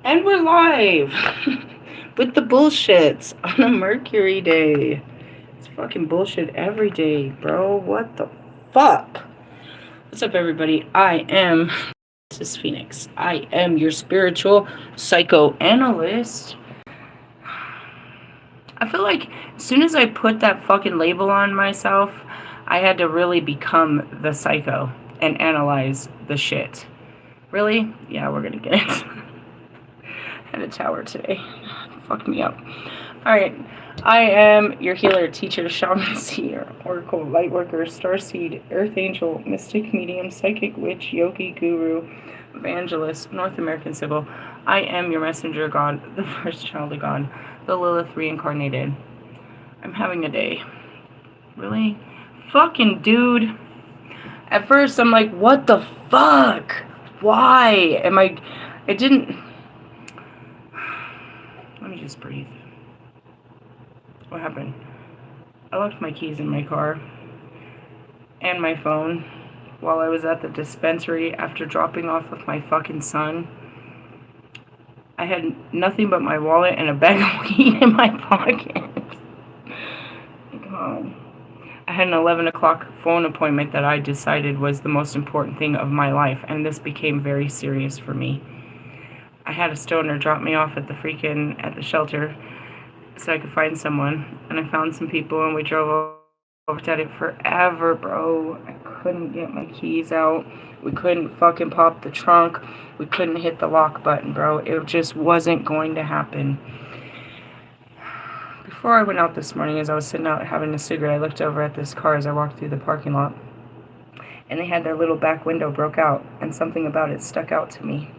And we're live with the bullshits on a Mercury day. It's fucking bullshit every day, bro. What the fuck? What's up, everybody? This is Phoenix. I am your spiritual psychoanalyst. I feel like as soon as I put that fucking label on myself, I had to really become the psycho and analyze the shit. Really? Yeah, we're gonna get it. Had a tower today. Fucked me up. Alright. I am your healer, teacher, shaman, seer, oracle, lightworker, starseed, earth angel, mystic, medium, psychic, witch, yogi, guru, evangelist, North American Sybil. I am your messenger god, the first child of God, the Lilith reincarnated. I'm having a day. Really? Fucking dude. At first I'm like, what the fuck? Why am I... It didn't... Let me just breathe. What happened? I left my keys in my car and my phone while I was at the dispensary after dropping off with my fucking son. I had nothing but my wallet and a bag of weed in my pocket. God. I had an 11 o'clock phone appointment that I decided was the most important thing of my life, and this became very serious for me. I had a stoner drop me off at the shelter so I could find someone, and I found some people, and we drove over at it forever, bro. I couldn't get my keys out. We couldn't fucking pop the trunk. We couldn't hit the lock button, bro. It just wasn't going to happen. Before I went out this morning, as I was sitting out having a cigarette, I looked over at this car as I walked through the parking lot, and they had their little back window broke out, and something about it stuck out to me.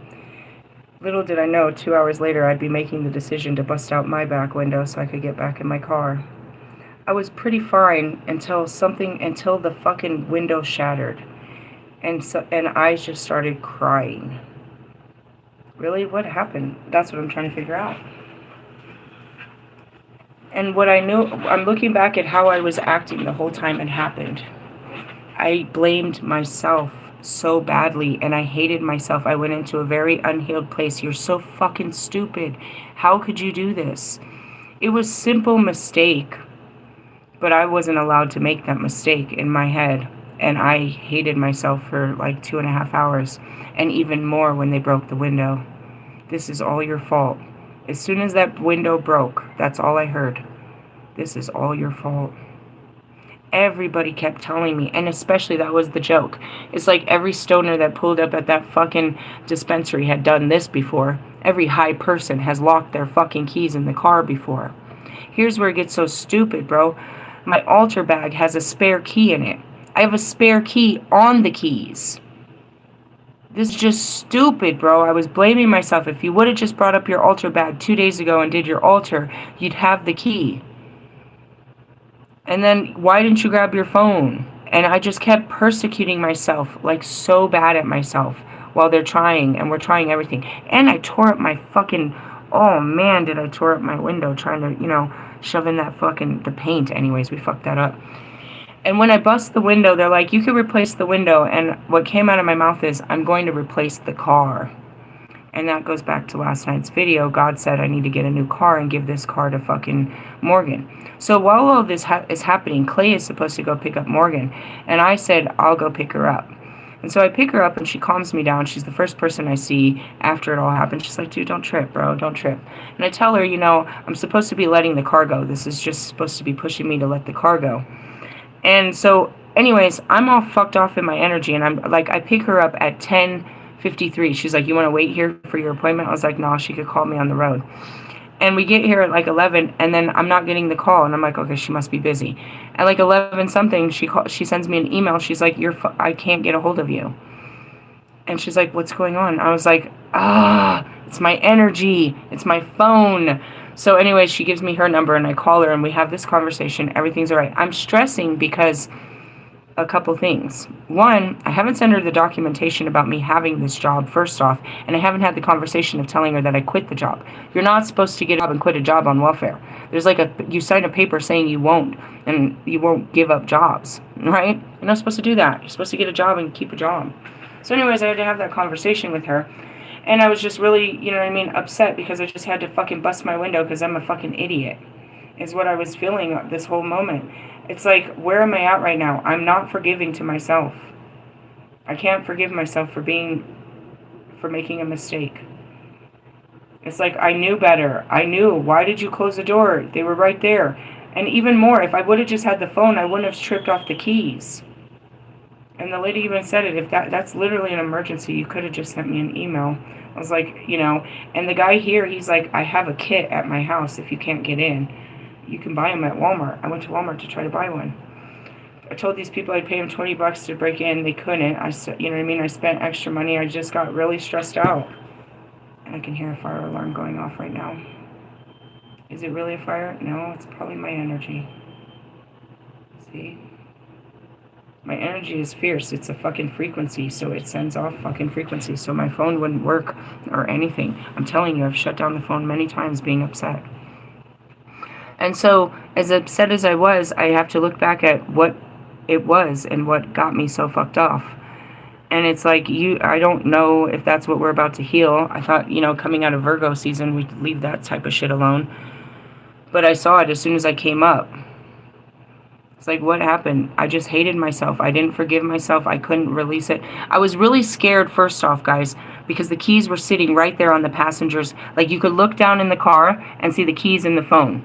Little did I know, 2 hours later, I'd be making the decision to bust out my back window so I could get back in my car. I was pretty fine until the fucking window shattered. And I just started crying. Really? What happened? That's what I'm trying to figure out. And what I knew, I'm looking back at how I was acting the whole time it happened. I blamed myself so badly, and I hated myself. I went into a very unhealed place. You're so fucking stupid. How could you do this? It was simple mistake, but I wasn't allowed to make that mistake in my head, and I hated myself for like 2.5 hours, and even more when they broke the window. This is all your fault. As soon as that window broke, that's all I heard. This is all your fault. Everybody kept telling me, and especially that was the joke. It's like every stoner that pulled up at that fucking dispensary had done this before. Every high person has locked their fucking keys in the car before. Here's where it gets so stupid, bro. My altar bag has a spare key in it. I have a spare key on the keys. This is just stupid, bro. I was blaming myself. If you would have just brought up your altar bag 2 days ago and did your altar, you'd have the key. And then, why didn't you grab your phone? And I just kept persecuting myself, like so bad at myself, while they're trying, and we're trying everything. And I tore up my fucking, oh man, did I tore up my window trying to, shove in that fucking, the paint. Anyways, we fucked that up. And when I bust the window, they're like, you can replace the window. And what came out of my mouth is, I'm going to replace the car. And that goes back to last night's video. God said I need to get a new car and give this car to fucking Morgan. So while all this is happening, Clay is supposed to go pick up Morgan. And I said, I'll go pick her up. And so I pick her up, and she calms me down. She's the first person I see after it all happened. She's like, dude, don't trip, bro. Don't trip. And I tell her, I'm supposed to be letting the car go. This is just supposed to be pushing me to let the car go. And so, anyways, I'm all fucked off in my energy. And I'm like, I pick her up at 10:53. She's like, you want to wait here for your appointment? I was like, no, she could call me on the road. And we get here at like 11, and then I'm not getting the call, and I'm like, okay, she must be busy. At like 11 something, she sends me an email. She's like, I can't get a hold of you. And she's like, what's going on? I was like, it's my energy. It's my phone. So anyway, she gives me her number, and I call her, and we have this conversation. Everything's all right. I'm stressing because a couple things. One, I haven't sent her the documentation about me having this job, first off, and I haven't had the conversation of telling her that I quit the job. You're not supposed to get a job and quit a job on welfare. There's like you sign a paper saying you won't, and you won't give up jobs, right? You're not supposed to do that. You're supposed to get a job and keep a job. So anyways, I had to have that conversation with her. And I was just really, you know what I mean, upset because I just had to fucking bust my window because I'm a fucking idiot, is what I was feeling this whole moment. It's like, where am I at right now? I'm not forgiving to myself. I can't forgive myself for making a mistake. It's like, I knew better. I knew. Why did you close the door? They were right there. And even more, if I would have just had the phone, I wouldn't have tripped off the keys. And the lady even said it, if that's literally an emergency, you could have just sent me an email. I was like, you know, and the guy here, he's like, I have a kit at my house if you can't get in. You can buy them at Walmart. I went to Walmart to try to buy one. I told these people I'd pay them $20 to break in. They couldn't. You know what I mean? I spent extra money. I just got really stressed out. And I can hear a fire alarm going off right now. Is it really a fire? No, it's probably my energy. See? My energy is fierce. It's a fucking frequency, so it sends off fucking frequency. So my phone wouldn't work or anything. I'm telling you, I've shut down the phone many times being upset. And so, as upset as I was, I have to look back at what it was and what got me so fucked off. And it's like, I don't know if that's what we're about to heal. I thought, you know, coming out of Virgo season, we'd leave that type of shit alone. But I saw it as soon as I came up. It's like, what happened? I just hated myself. I didn't forgive myself. I couldn't release it. I was really scared, first off, guys, because the keys were sitting right there on the passengers. Like, you could look down in the car and see the keys in the phone.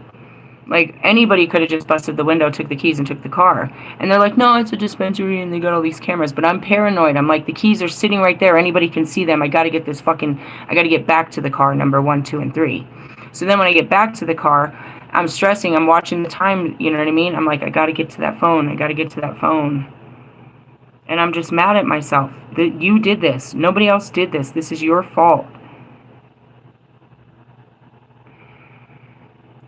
Like, anybody could have just busted the window, took the keys, and took the car. And they're like, no, it's a dispensary, and they got all these cameras. But I'm paranoid. I'm like, the keys are sitting right there. Anybody can see them. I got to get back to the car, number 1, 2, and 3. So then when I get back to the car, I'm stressing. I'm watching the time, you know what I mean? I'm like, I got to get to that phone. I got to get to that phone. And I'm just mad at myself that you did this. Nobody else did this. This is your fault.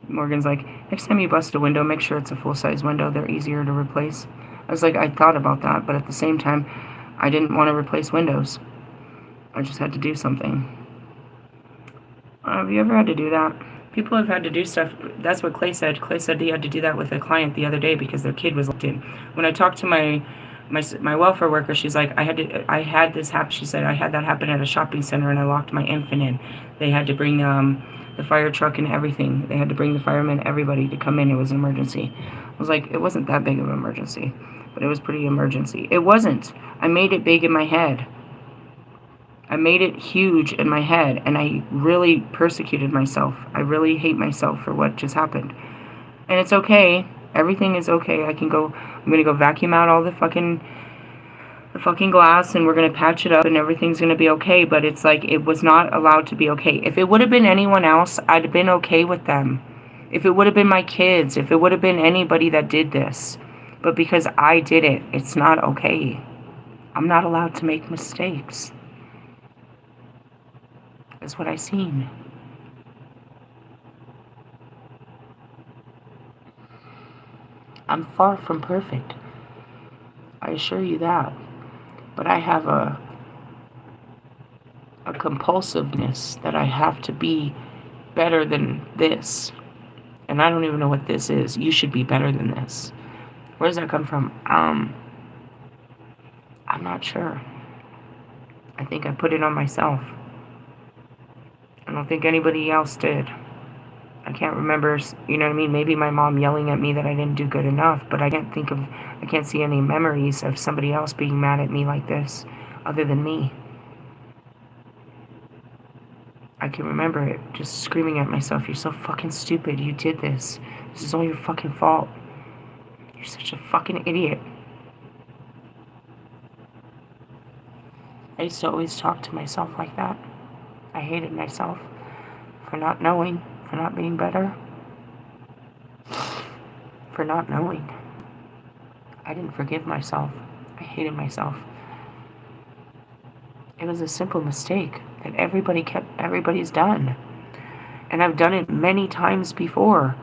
Morgan's like, next time you bust a window, make sure it's a full-size window. They're easier to replace. I was like, I thought about that, but at the same time, I didn't want to replace windows. I just had to do something. Have you ever had to do that? People have had to do stuff. That's what Clay said. Clay said he had to do that with a client the other day because their kid was locked in. When I talked to my welfare worker, she's like, I had this happen. She said, I had that happen at a shopping center and I locked my infant in. They had to bring the fire truck and everything. They had to bring the firemen, everybody to come in. It was an emergency. I was like, it wasn't that big of an emergency, but it was pretty emergency. It wasn't. I made it big in my head. I made it huge in my head, and I really persecuted myself. I really hate myself for what just happened. And it's okay. Everything is okay. I'm going to go vacuum out all the fucking glass, and we're going to patch it up, and everything's going to be okay. But it's like, it was not allowed to be okay. If it would have been anyone else, I'd have been okay with them. If it would have been my kids, if it would have been anybody that did this. But because I did it, it's not okay. I'm not allowed to make mistakes. That's what I seen. I'm far from perfect. I assure you that. But I have a compulsiveness that I have to be better than this. And I don't even know what this is. You should be better than this. Where does that come from? I'm not sure. I think I put it on myself. I don't think anybody else did. I can't remember, you know what I mean? Maybe my mom yelling at me that I didn't do good enough, but I can't see any memories of somebody else being mad at me like this, other than me. I can remember it, just screaming at myself, you're so fucking stupid, you did this. This is all your fucking fault. You're such a fucking idiot. I used to always talk to myself like that. I hated myself for not knowing, for not being better, for not knowing. I didn't forgive myself. I hated myself. It was a simple mistake that everybody's done. And I've done it many times before.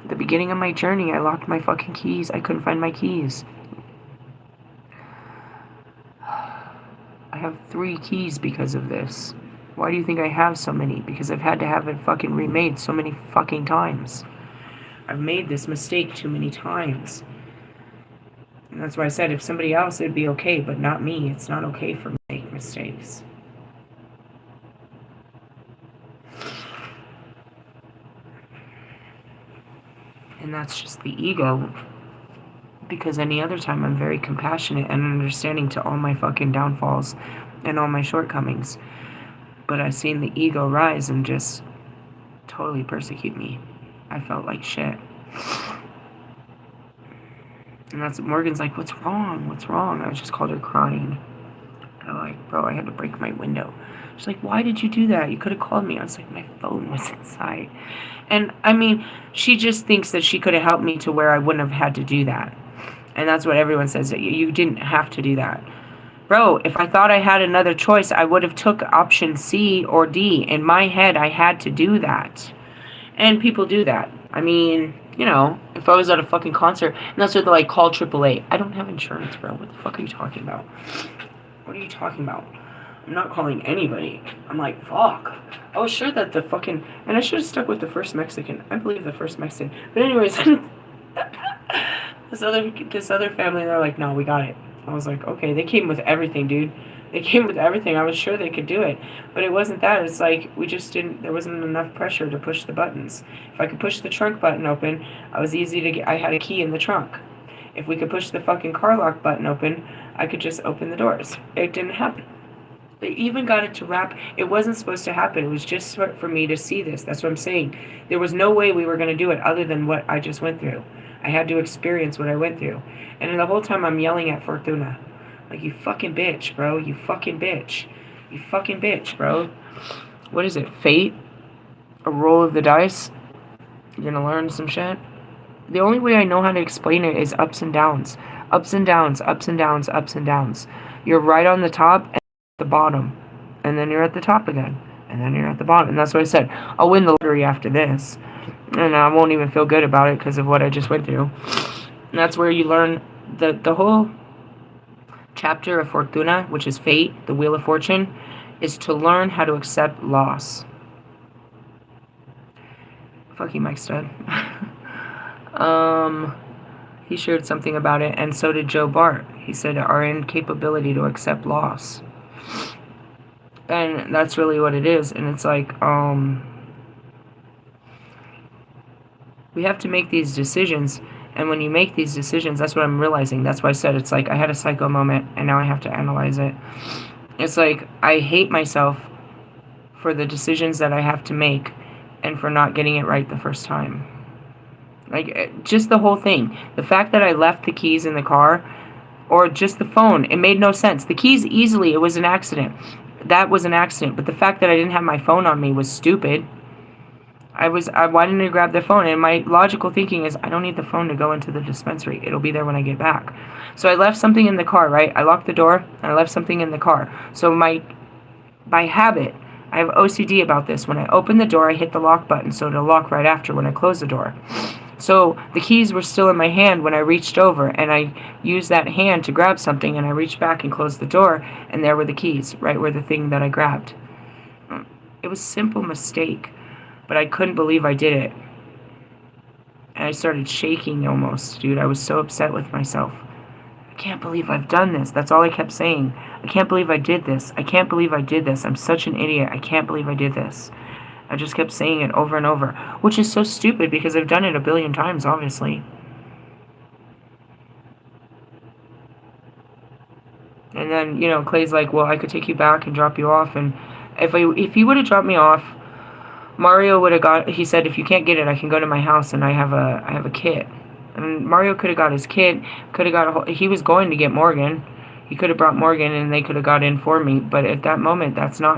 At the beginning of my journey, I locked my fucking keys. I couldn't find my keys. I have 3 keys because of this. Why do you think I have so many? Because I've had to have it fucking remade so many fucking times. I've made this mistake too many times. And that's why I said if somebody else, it'd be okay, but not me. It's not okay for me to make mistakes. And that's just the ego. Because any other time I'm very compassionate and understanding to all my fucking downfalls and all my shortcomings. But I've seen the ego rise and just totally persecute me. I felt like shit. And that's Morgan's like, what's wrong? What's wrong? I just called her crying. I'm like, bro, I had to break my window. She's like, why did you do that? You could have called me. I was like, my phone was inside. And I mean, she just thinks that she could have helped me to where I wouldn't have had to do that. And that's what everyone says, that you didn't have to do that. Bro, if I thought I had another choice, I would have took option C or D. In my head, I had to do that. And people do that. I mean, you know, if I was at a fucking concert, and that's what they're like, call AAA. I don't have insurance, bro. What the fuck are you talking about? What are you talking about? I'm not calling anybody. I'm like, fuck. I was sure that the fucking... And I should have stuck with the first Mexican. I believe the first Mexican. But anyways, this other family, they're like, no, we got it. I was like, okay. They came with everything, dude. They came with everything. I was sure they could do it. But it wasn't that. It's like, we just didn't... There wasn't enough pressure to push the buttons. If I could push the trunk button open, I was easy to get... I had a key in the trunk. If we could push the fucking car lock button open, I could just open the doors. It didn't happen. They even got it to wrap. It wasn't supposed to happen. It was just for me to see this. That's what I'm saying. There was no way we were going to do it other than what I just went through. I had to experience what I went through. And the whole time I'm yelling at Fortuna. Like, you fucking bitch, bro. You fucking bitch. You fucking bitch, bro. What is it? Fate? A roll of the dice? You're going to learn some shit? The only way I know how to explain it is ups and downs. Ups and downs, ups and downs, ups and downs. You're right on the top and the bottom, and then you're at the top again, and then you're at the bottom. And that's what I said. I'll win the lottery after this, and I won't even feel good about it because of what I just went through. And that's where you learn the whole chapter of Fortuna, which is fate, the wheel of fortune, is to learn how to accept loss. Fuck you, Mike Stud. He shared something about it, and so did Joe Bart. He said our incapability to accept loss. And that's really what it is. And it's like, we have to make these decisions. And when you make these decisions, that's what I'm realizing. That's why I said it's like I had a psycho moment, and now I have to analyze it. It's like I hate myself for the decisions that I have to make and for not getting it right the first time. Like, just the whole thing. The fact that I left the keys in the car, or just the phone, it made no sense. The keys, easily, it was an accident. That was an accident. But the fact that I didn't have my phone on me was stupid. I wanted to grab the phone, and my logical thinking is, I don't need the phone to go into the dispensary. It'll be there when I get back. So I left something in the car, right? I locked the door, and I left something in the car. So by habit, I have OCD about this. When I open the door, I hit the lock button, so it'll lock right after when I close the door. So the keys were still in my hand when I reached over, and I used that hand to grab something, and I reached back and closed the door, and there were the keys, right where the thing that I grabbed. It was a simple mistake, but I couldn't believe I did it. And I started shaking almost, dude. I was so upset with myself. I can't believe I've done this. That's all I kept saying. I can't believe I did this. I can't believe I did this. I'm such an idiot. I can't believe I did this. I just kept saying it over and over, which is so stupid because I've done it a billion times, obviously. And then, you know, Clay's like, well, I could take you back and drop you off. And if he would have dropped me off, Mario would have he said, if you can't get it, I can go to my house and I have a kit. And Mario could have got his kit, he was going to get Morgan. He could have brought Morgan and they could have got in for me. But at that moment,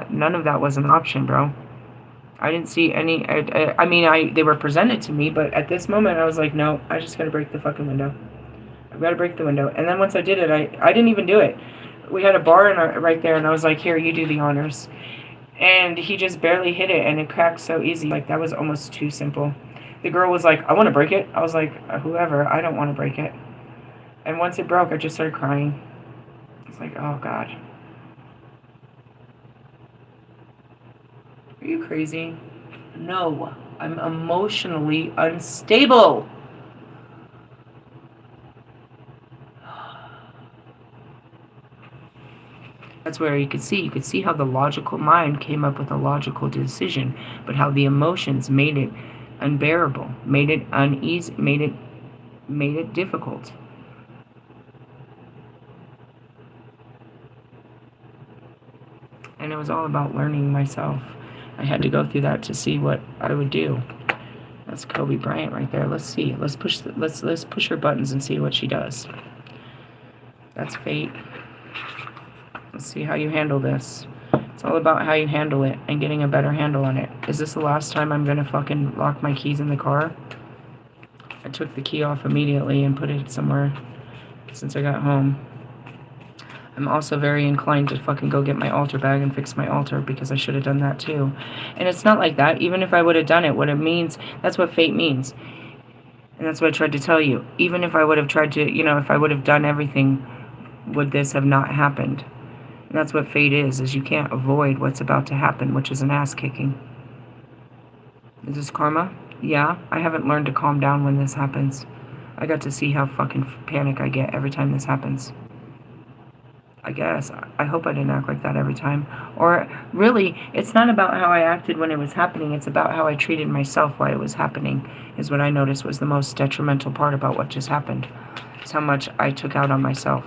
none of that was an option, bro. I didn't see any, they were presented to me, but at this moment I was like, no, I just gotta break the fucking window. I've gotta break the window. And then once I did it, I didn't even do it. We had a bar right there, and I was like, here, you do the honors. And he just barely hit it, and it cracked so easy. Like, that was almost too simple. The girl was like, I want to break it. I was like, whoever, I don't want to break it. And once it broke, I just started crying. I was like, oh, God. Are you crazy? No, I'm emotionally unstable. That's where you could see how the logical mind came up with a logical decision, but how the emotions made it unbearable, made it uneasy, made it difficult. And it was all about learning myself. I had to go through that to see what I would do. That's Kobe Bryant right there. Let's see. Let's push her buttons and see what she does. That's fate. Let's see how you handle this. It's all about how you handle it and getting a better handle on it. Is this the last time I'm gonna fucking lock my keys in the car? I took the key off immediately and put it somewhere since I got home. I'm also very inclined to fucking go get my altar bag and fix my altar because I should have done that too. And it's not like that. Even if I would have done it, what it means, that's what fate means. And that's what I tried to tell you. Even if I would have tried to, if I would have done everything, would this have not happened? And that's what fate is you can't avoid what's about to happen, which is an ass kicking. Is this karma? Yeah, I haven't learned to calm down when this happens. I got to see how fucking panic I get every time this happens. I guess. I hope I didn't act like that every time. Or really, it's not about how I acted when it was happening. It's about how I treated myself while it was happening is what I noticed was the most detrimental part about what just happened. It's how much I took out on myself.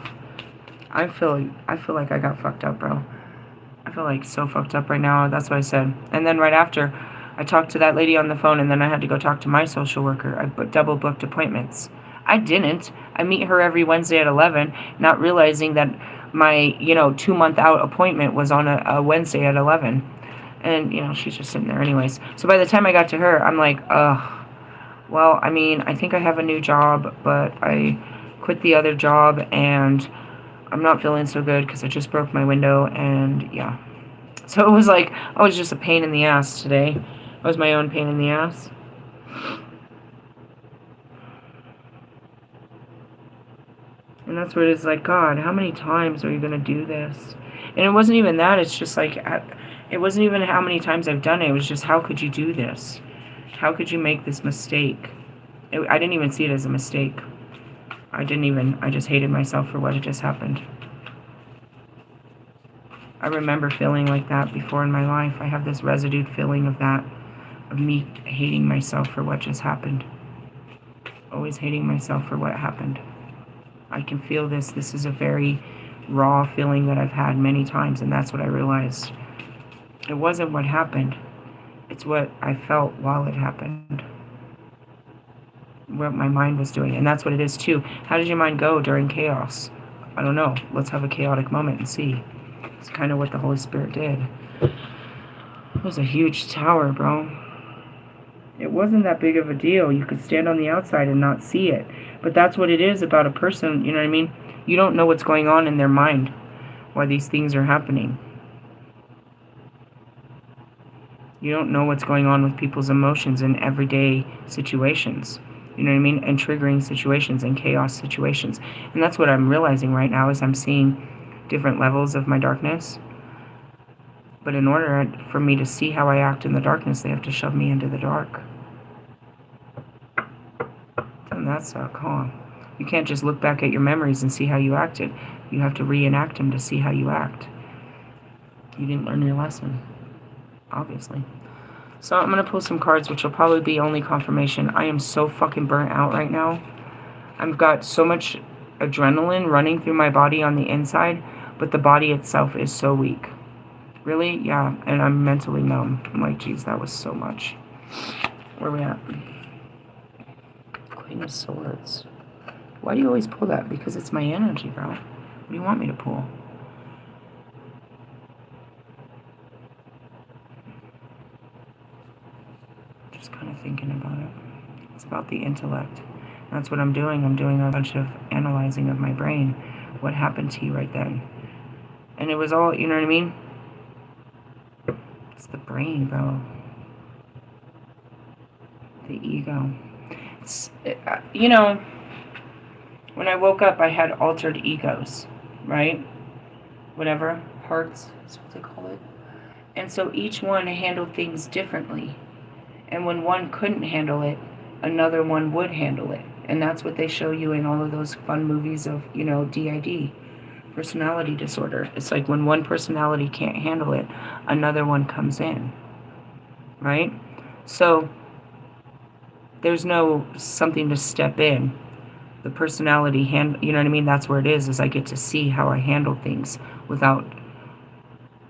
I feel like I got fucked up, bro. I feel like so fucked up right now. That's what I said. And then right after, I talked to that lady on the phone, and then I had to go talk to my social worker. I double booked appointments. I didn't. I meet her every Wednesday at 11, not realizing that my 2-month out appointment was on a Wednesday at 11, and she's just sitting there anyways. So by the time I got to her, I'm like, well, I mean, I think I have a new job, but I quit the other job and I'm not feeling so good because I just broke my window. And yeah, so it was like I was just a pain in the ass today. I was my own pain in the ass. And that's what it's like, God, how many times are you going to do this? And it wasn't even that. It's just like, it wasn't even how many times I've done it. It was just, how could you do this? How could you make this mistake? I didn't even see it as a mistake. I just hated myself for what had just happened. I remember feeling like that before in my life. I have this residue feeling of that, of me hating myself for what just happened. Always hating myself for what happened. I can feel this. This is a very raw feeling that I've had many times, and that's what I realized. It wasn't what happened. It's what I felt while it happened. What my mind was doing. And that's what it is, too. How does your mind go during chaos? I don't know. Let's have a chaotic moment and see. It's kind of what the Holy Spirit did. It was a huge tower, bro. It wasn't that big of a deal. You could stand on the outside and not see it. But that's what it is about a person, you know what I mean? You don't know what's going on in their mind, why these things are happening. You don't know what's going on with people's emotions in everyday situations. You know what I mean? And triggering situations and chaos situations. And that's what I'm realizing right now is I'm seeing different levels of my darkness. But in order for me to see how I act in the darkness, they have to shove me into the dark. And that sucks, huh? You can't just look back at your memories and see how you acted. You have to reenact them to see how you act. You didn't learn your lesson, obviously. So I'm going to pull some cards, which will probably be only confirmation. I am so fucking burnt out right now. I've got so much adrenaline running through my body on the inside, but the body itself is so weak. Really? Yeah. And I'm mentally numb. I'm like, geez, that was so much. Where are we at? Queen of Swords. Why do you always pull that? Because it's my energy, bro. What do you want me to pull? Just kind of thinking about it. It's about the intellect. That's what I'm doing. I'm doing a bunch of analyzing of my brain. What happened to you right then? And it was all, you know what I mean? It's the brain, bro. The ego. When I woke up, I had altered egos, right? Whatever, hearts is what they call it. And so each one handled things differently. And when one couldn't handle it, another one would handle it. And that's what they show you in all of those fun movies of, DID, personality disorder. It's like when one personality can't handle it, another one comes in, right? So There's no something to step in. The personality you know what I mean? That's where it is I get to see how I handle things without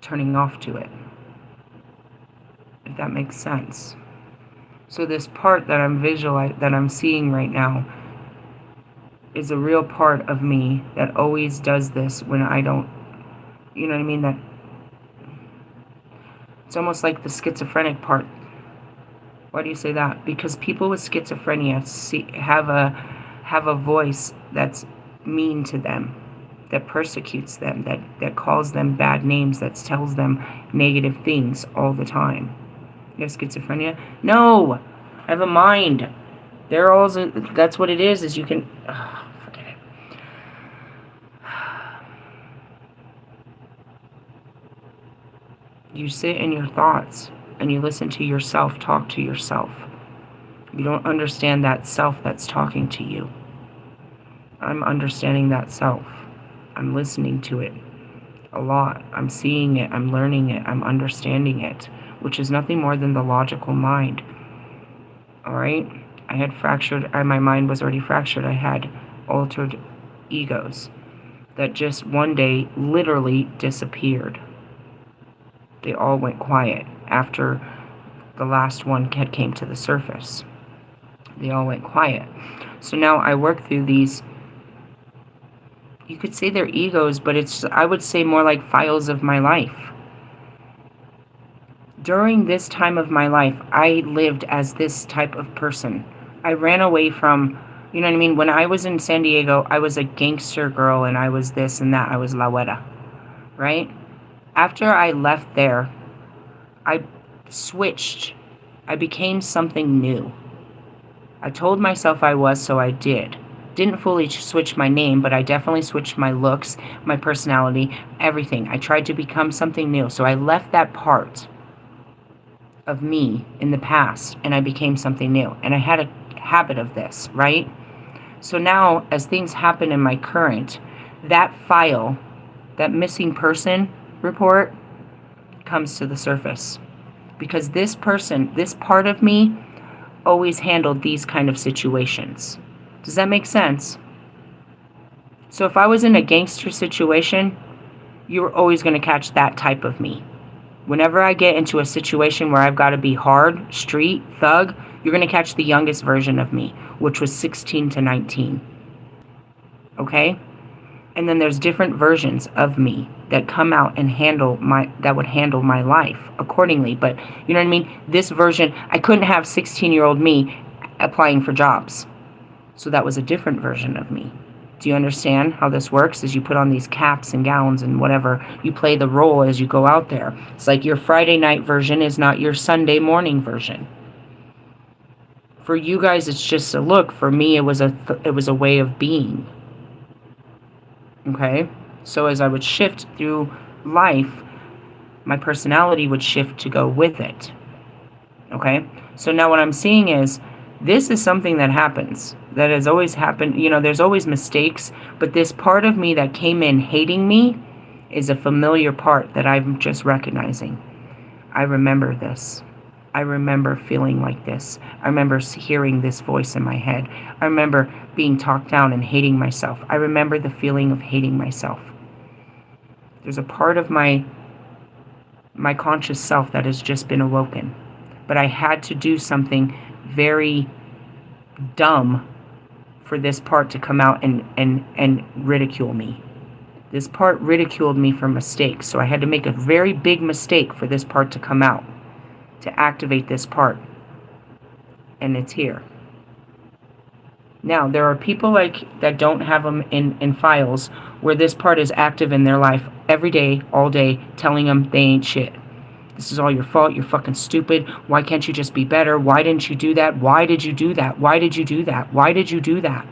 turning off to it. If that makes sense. So this part that I'm seeing right now is a real part of me that always does this when I don't, you know what I mean? That it's almost like the schizophrenic part. Why do you say that? Because people with schizophrenia have a voice that's mean to them, that persecutes them, that calls them bad names, that tells them negative things all the time. You have schizophrenia? No! I have a mind. That's what it is you can... forget it. You sit in your thoughts and you listen to yourself talk to yourself. You don't understand that self that's talking to you. I'm understanding that self. I'm listening to it a lot. I'm seeing it. I'm learning it. I'm understanding it, which is nothing more than the logical mind. All right? I had fractured, my mind was already fractured. I had altered egos that just one day literally disappeared. They all went quiet after the last one had came to the surface. They all went quiet. So now I work through these, you could say they're egos, but I would say more like files of my life. During this time of my life, I lived as this type of person. I ran away from, you know what I mean? When I was in San Diego, I was a gangster girl and I was this and that. I was La Huera, right? After I left there, I switched. I became something new. I told myself I was, so I did. Didn't fully switch my name, but I definitely switched my looks, my personality, everything. I tried to become something new. So I left that part of me in the past and I became something new. And I had a habit of this, right? So now as things happen in my current, that file, that missing person report comes to the surface. Because this person, this part of me always handled these kind of situations. Does that make sense? So if I was in a gangster situation, you were always going to catch that type of me. Whenever I get into a situation where I've got to be hard, street, thug, you're going to catch the youngest version of me, which was 16 to 19. Okay? And then there's different versions of me that come out and that would handle my life accordingly. But you know what I mean? This version, I couldn't have 16-year-old me applying for jobs. So that was a different version of me. Do you understand how this works? As you put on these caps and gowns and whatever, you play the role as you go out there. It's like your Friday night version is not your Sunday morning version. For you guys, it's just a look. For me, it was a way of being. Okay? So as I would shift through life, my personality would shift to go with it. Okay? So now what I'm seeing is, this is something that happens, that has always happened. You know, there's always mistakes, but this part of me that came in hating me is a familiar part that I'm just recognizing. I remember this. I remember feeling like this. I remember hearing this voice in my head. I remember being talked down and hating myself. I remember the feeling of hating myself. There's a part of my conscious self that has just been awoken. But I had to do something very dumb for this part to come out and ridicule me. This part ridiculed me for mistakes, so I had to make a very big mistake for this part to come out, to activate this part. And it's here. Now, there are people that don't have them in files where this part is active in their life every day, all day, telling them they ain't shit. This is all your fault. You're fucking stupid. Why can't you just be better? Why didn't you do that? Why did you do that? Why did you do that? Why did you do that?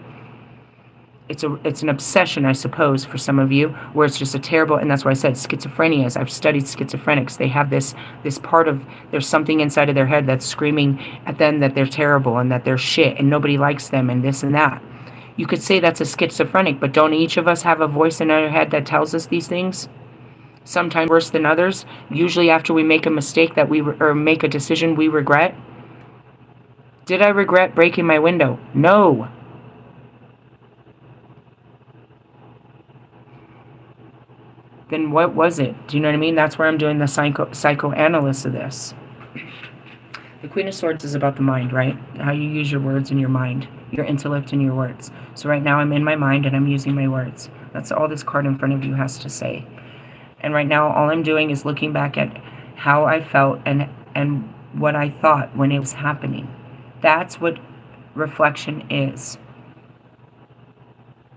It's an obsession, I suppose, for some of you, where it's just a terrible, and that's why I said schizophrenia. As I've studied schizophrenics, they have this part of, there's something inside of their head that's screaming at them that they're terrible and that they're shit and nobody likes them and this and that. You could say that's a schizophrenic, but don't each of us have a voice in our head that tells us these things? Sometimes worse than others, usually after we make a mistake or make a decision we regret. Did I regret breaking my window? No. Then what was it? Do you know what I mean? That's where I'm doing the psychoanalysis of this. The Queen of Swords is about the mind, right? How you use your words in your mind, your intellect and your words. So right now I'm in my mind and I'm using my words. That's all this card in front of you has to say. And right now all I'm doing is looking back at how I felt and what I thought when it was happening. That's what reflection is.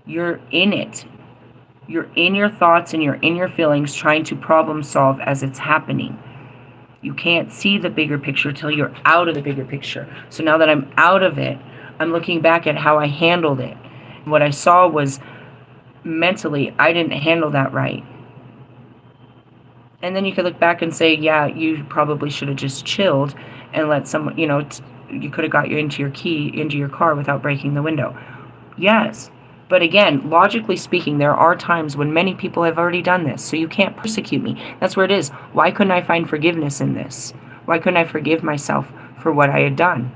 You're in it. You're in your thoughts and you're in your feelings trying to problem solve as it's happening. You can't see the bigger picture till you're out of the bigger picture. So now that I'm out of it, I'm looking back at how I handled it. What I saw was mentally, I didn't handle that right. And then you could look back and say, yeah, you probably should have just chilled and let someone, you could have got you into your car without breaking the window. Yes. But again, logically speaking, there are times when many people have already done this, so you can't persecute me. That's where it is. Why couldn't I find forgiveness in this? Why couldn't I forgive myself for what I had done?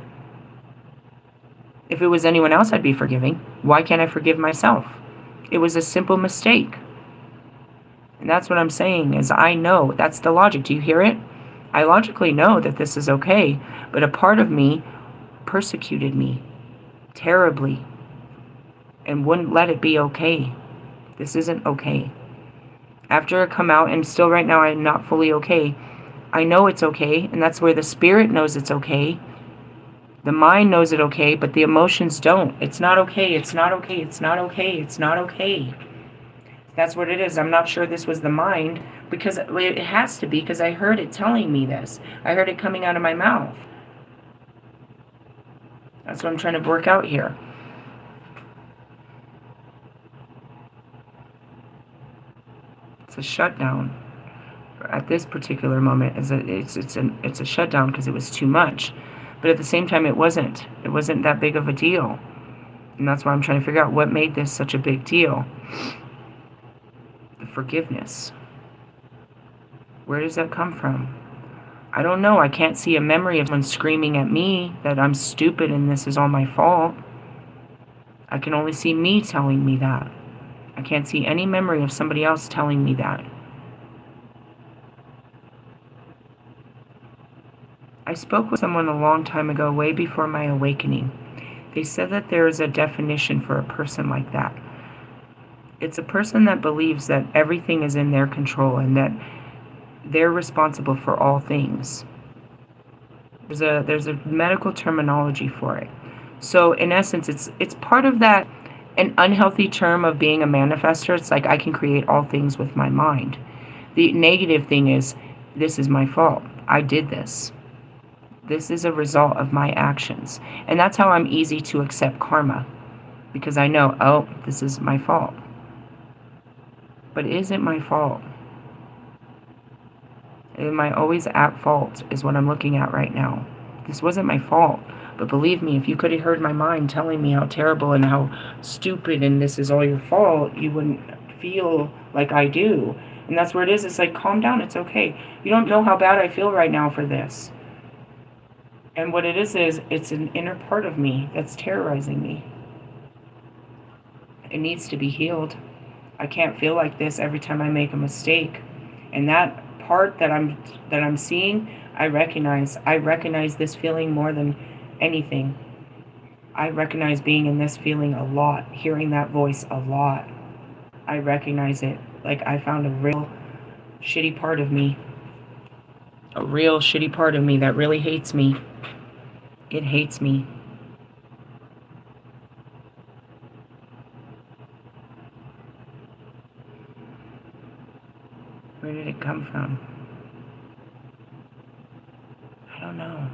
If it was anyone else I'd be forgiving, why can't I forgive myself? It was a simple mistake. And that's what I'm saying is I know. That's the logic. Do you hear it? I logically know that this is okay, but a part of me persecuted me terribly and wouldn't let it be okay. This isn't okay. After I come out, and still right now I'm not fully okay, I know it's okay, and that's where the spirit knows it's okay. The mind knows it okay, but the emotions don't. It's not okay, it's not okay, it's not okay, it's not okay. That's what it is. I'm not sure this was the mind, because it has to be, because I heard it telling me this. I heard it coming out of my mouth. That's what I'm trying to work out here. It's a shutdown. At this particular moment, it's a shutdown because it was too much. But at the same time, it wasn't. It wasn't that big of a deal. And that's why I'm trying to figure out what made this such a big deal. The forgiveness. Where does that come from? I don't know. I can't see a memory of someone screaming at me that I'm stupid and this is all my fault. I can only see me telling me that. I can't see any memory of somebody else telling me that. I spoke with someone a long time ago, way before my awakening. They said that there is a definition for a person like that. It's a person that believes that everything is in their control and that they're responsible for all things. There's a medical terminology for it. So in essence, it's part of that, an unhealthy term of being a manifester. It's like I can create all things with my mind. The negative thing is, this is my fault. I did this. This is a result of my actions. And that's how I'm easy to accept karma. Because I know, oh, this is my fault. But is it my fault? Am I always at fault is what I'm looking at right now. This wasn't my fault. But believe me, if you could have heard my mind telling me how terrible and how stupid and this is all your fault, you wouldn't feel like I do. And that's where it is. It's like, calm down. It's okay. You don't know how bad I feel right now for this. And what it is it's an inner part of me that's terrorizing me. It needs to be healed. I can't feel like this every time I make a mistake. And that part that I'm seeing, I recognize this feeling more than anything. I recognize being in this feeling a lot, hearing that voice a lot. I recognize it. Like I found a real shitty part of me. A real shitty part of me that really hates me. It hates me. Where did it come from? I don't know.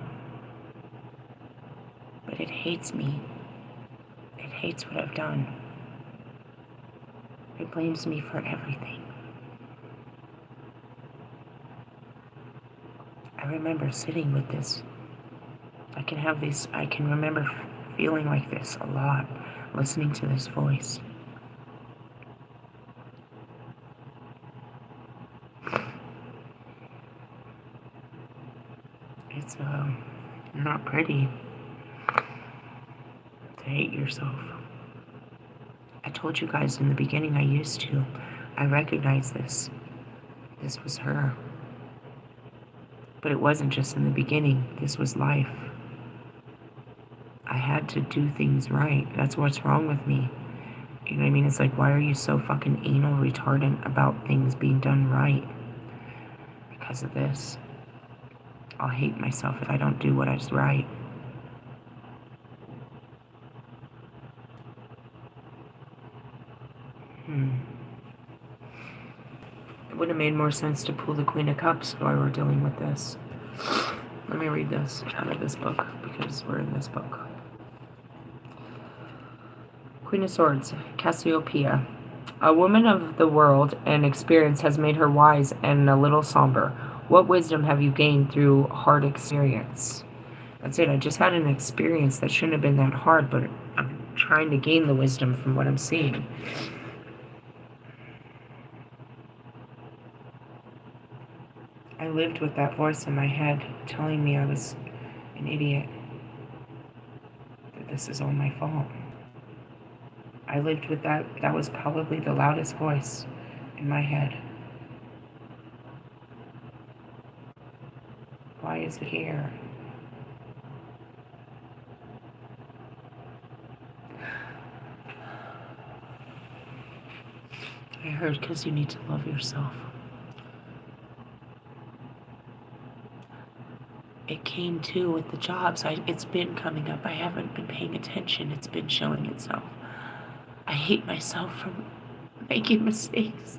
But it hates me. It hates what I've done. It blames me for everything. I remember sitting with this. I can remember feeling like this a lot, listening to this voice. It's not pretty. to hate yourself. I told you guys in the beginning I used to. I recognized this. This was her. But it wasn't just in the beginning. This was life. I had to do things right. That's what's wrong with me. You know what I mean? It's like, why are you so fucking anal retardant about things being done right? Because of this. I'll hate myself if I don't do what is right. It would have made more sense to pull the Queen of Cups while we're dealing with this. Let me read this out of this book, because we're in this book. Queen of Swords, Cassiopeia. A woman of the world and experience has made her wise and a little somber. What wisdom have you gained through hard experience? That's it. I just had an experience that shouldn't have been that hard, but I'm trying to gain the wisdom from what I'm seeing. I lived with that voice in my head telling me I was an idiot, that this is all my fault. I lived with that. That was probably the loudest voice in my head. Why is it here? I heard because you need to love yourself. It came too with the jobs. It's been coming up. I haven't been paying attention. It's been showing itself. I hate myself for making mistakes.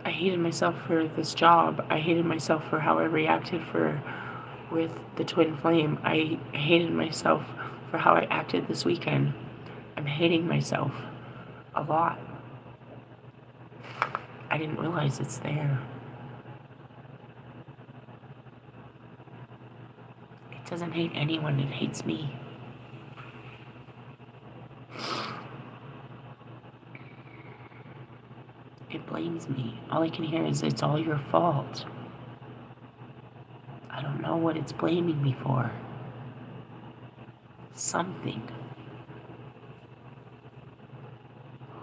I hated myself for this job. I hated myself for how I reacted with the twin flame. I hated myself for how I acted this weekend. I'm hating myself a lot. I didn't realize it's there. It doesn't hate anyone, it hates me. It blames me. All I can hear is, it's all your fault. I don't know what it's blaming me for. Something.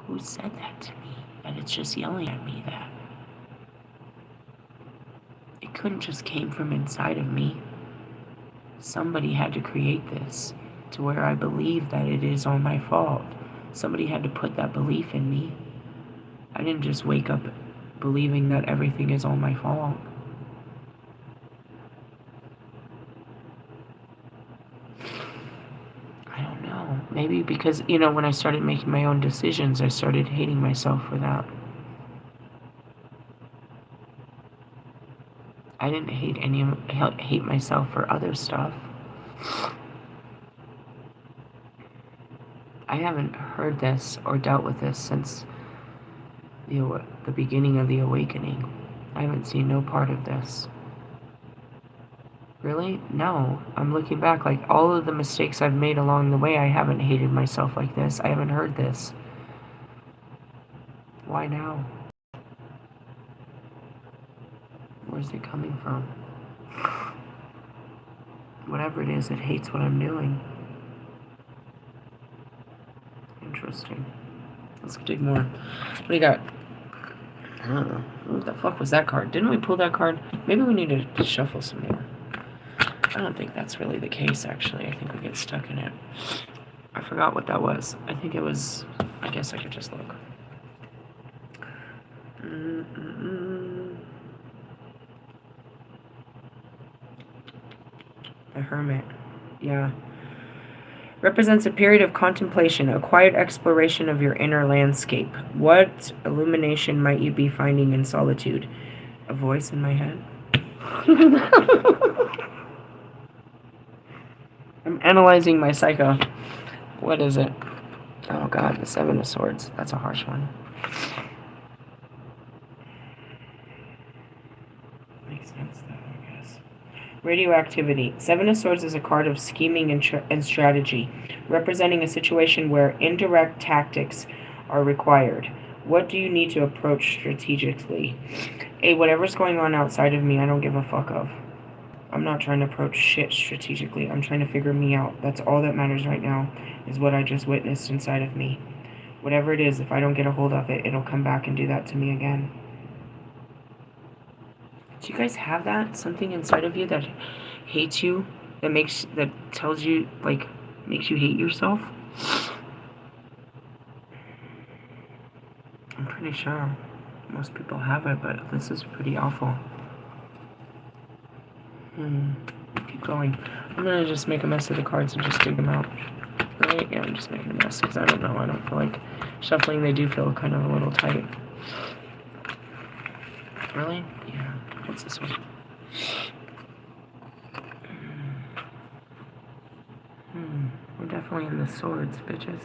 Who said that to me? And it's just yelling at me that. It couldn't just came from inside of me. Somebody had to create this to where I believe that it is all my fault. Somebody had to put that belief in me. I didn't just wake up believing that everything is all my fault. I don't know. Maybe because, when I started making my own decisions, I started hating myself for that. I didn't hate myself for other stuff. I haven't heard this or dealt with this since the beginning of the awakening. I haven't seen no part of this. Really? No. I'm looking back, like all of the mistakes I've made along the way, I haven't hated myself like this. I haven't heard this. Why now? Where's it coming from? Whatever it is, it hates what I'm doing. Interesting. Let's dig more. What do you got? I don't know. What the fuck was that card? Didn't we pull that card? Maybe we need to shuffle some more. I don't think that's really the case, actually. I think we get stuck in it. I forgot what that was. I think it was... I guess I could just look. The Hermit. Yeah. Represents a period of contemplation, a quiet exploration of your inner landscape. What illumination might you be finding in solitude? A voice in my head? I'm analyzing my psycho. What is it? Oh god, the Seven of Swords. That's a harsh one. Makes sense though, I guess. Radioactivity. Seven of Swords is a card of scheming and strategy, representing a situation where indirect tactics are required. What do you need to approach strategically? Whatever's going on outside of me, I don't give a fuck of. I'm not trying to approach shit strategically. I'm trying to figure me out. That's all that matters right now, is what I just witnessed inside of me. Whatever it is, if I don't get a hold of it, it'll come back and do that to me again. Do you guys have that? Something inside of you that hates you? That tells you, like, makes you hate yourself? I'm pretty sure most people have it, but this is pretty awful. Keep going. I'm gonna just make a mess of the cards and just dig them out. Right? Yeah, I'm just making a mess because I don't know. I don't feel like shuffling. They do feel kind of a little tight. Really? Yeah. What's this one? We're definitely in the swords, bitches.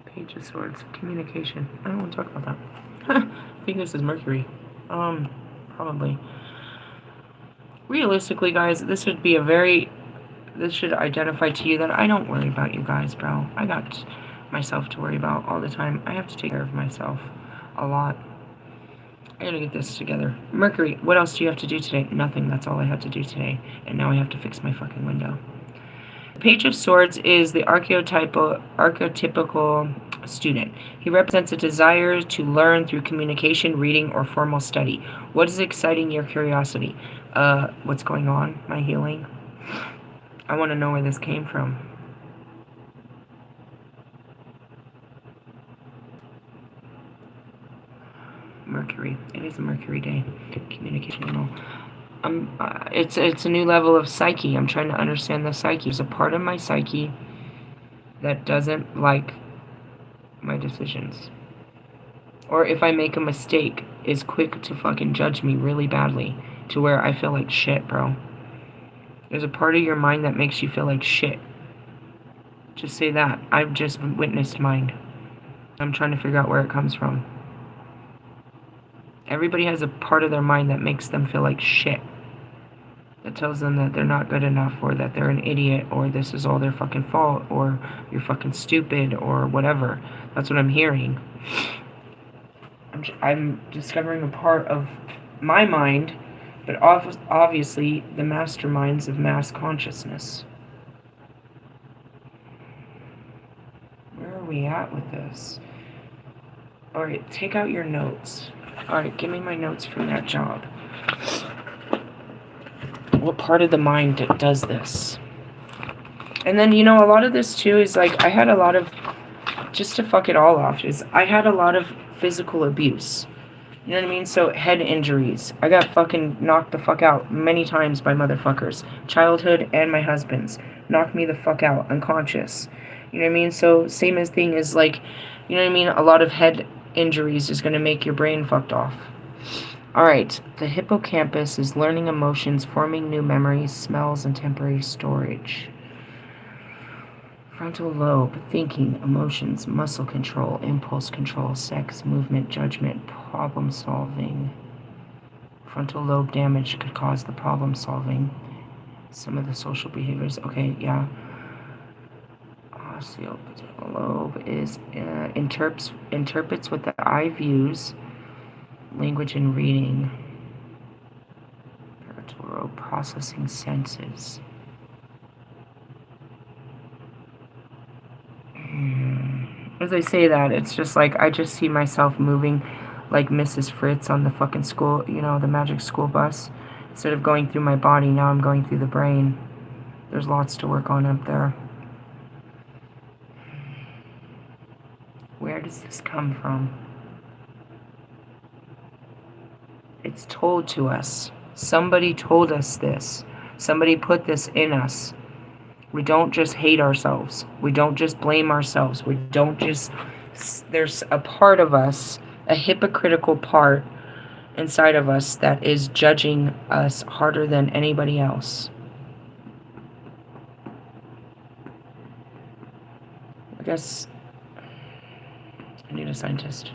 Page of Swords. Communication. I don't want to talk about that. I think this is Mercury. Probably. Realistically, guys, this should identify to you that I don't worry about you guys, bro. I got myself to worry about all the time. I have to take care of myself a lot. I gotta get this together. Mercury, what else do you have to do today? Nothing. That's all I had to do today. And now I have to fix my fucking window. Page of Swords is the archetypical student. He represents a desire to learn through communication, reading, or formal study. What is exciting your curiosity? What's going on? My healing? I want to know where this came from. Mercury. It is a Mercury day. Communication. It's a new level of psyche. I'm trying to understand the psyche. There's a part of my psyche that doesn't like my decisions. Or if I make a mistake, is quick to fucking judge me really badly to where I feel like shit, bro. There's a part of your mind that makes you feel like shit. Just say that. I've just witnessed mine. I'm trying to figure out where it comes from. Everybody has a part of their mind that makes them feel like shit. That tells them that they're not good enough, or that they're an idiot, or this is all their fucking fault, or you're fucking stupid, or whatever. That's what I'm hearing. I'm discovering a part of my mind, but obviously the masterminds of mass consciousness. Where are we at with this? Alright, take out your notes. Alright, give me my notes from that job. What part of the mind does this? And then, a lot of this too is like, I had a lot of, just to fuck it all off, is I had a lot of physical abuse. You know what I mean? So, head injuries. I got fucking knocked the fuck out many times by motherfuckers. Childhood and my husband's. Knocked me the fuck out, unconscious. You know what I mean? So, same as thing is like, you know what I mean? A lot of head injuries is going to make your brain fucked off. Alright, the hippocampus is learning emotions, forming new memories, smells, and temporary storage. Frontal lobe, thinking, emotions, muscle control, impulse control, sex, movement, judgment, problem solving. Frontal lobe damage could cause the problem solving. Some of the social behaviors, okay, yeah. Occipital lobe is interprets what the eye views. Language and reading. Parietal lobe, processing senses. As I say that, it's just like I just see myself moving like Mrs. Fritz on the fucking school, the magic school bus. Instead of going through my body, now I'm going through the brain. There's lots to work on up there. Where does this come from? It's told to us. Somebody told us this. Somebody put this in us. We don't just hate ourselves. We don't just blame ourselves. We don't just... There's a part of us, a hypocritical part inside of us that is judging us harder than anybody else. I guess I need a scientist.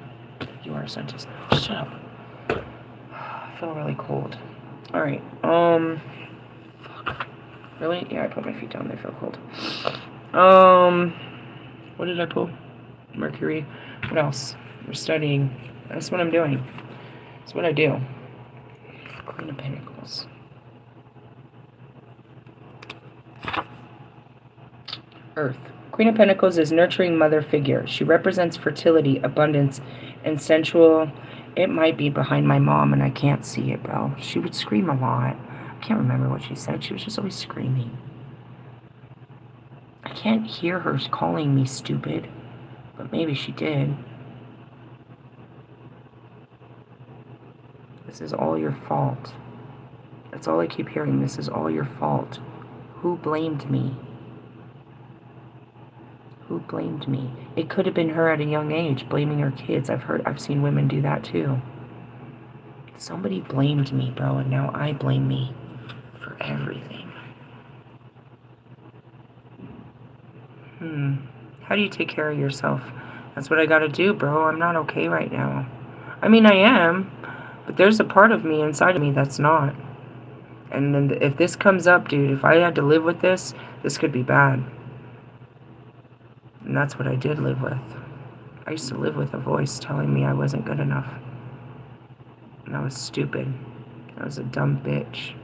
You are a scientist. Shut up. I feel really cold. Alright, fuck. Really? Yeah, I put my feet down, they feel cold. What did I pull? Mercury. What else? We're studying. That's what I'm doing. That's what I do. Queen of Pentacles. Earth. Queen of Pentacles is nurturing mother figure. She represents fertility, abundance, and sensual. It might be behind my mom and I can't see it, bro. She would scream a lot. I can't remember what she said. She was just always screaming. I can't hear her calling me stupid, but maybe she did. This is all your fault. That's all I keep hearing. This is all your fault. Who blamed me? Who blamed me? It could have been her at a young age, blaming her kids. I've seen women do that too. Somebody blamed me, bro, and now I blame me for everything. How do you take care of yourself? That's what I gotta do, bro. I'm not okay right now. I mean, I am, but there's a part of me inside of me that's not. And then if this comes up, dude, if I had to live with this, this could be bad. And that's what I did live with. I used to live with a voice telling me I wasn't good enough. And I was stupid. I was a dumb bitch.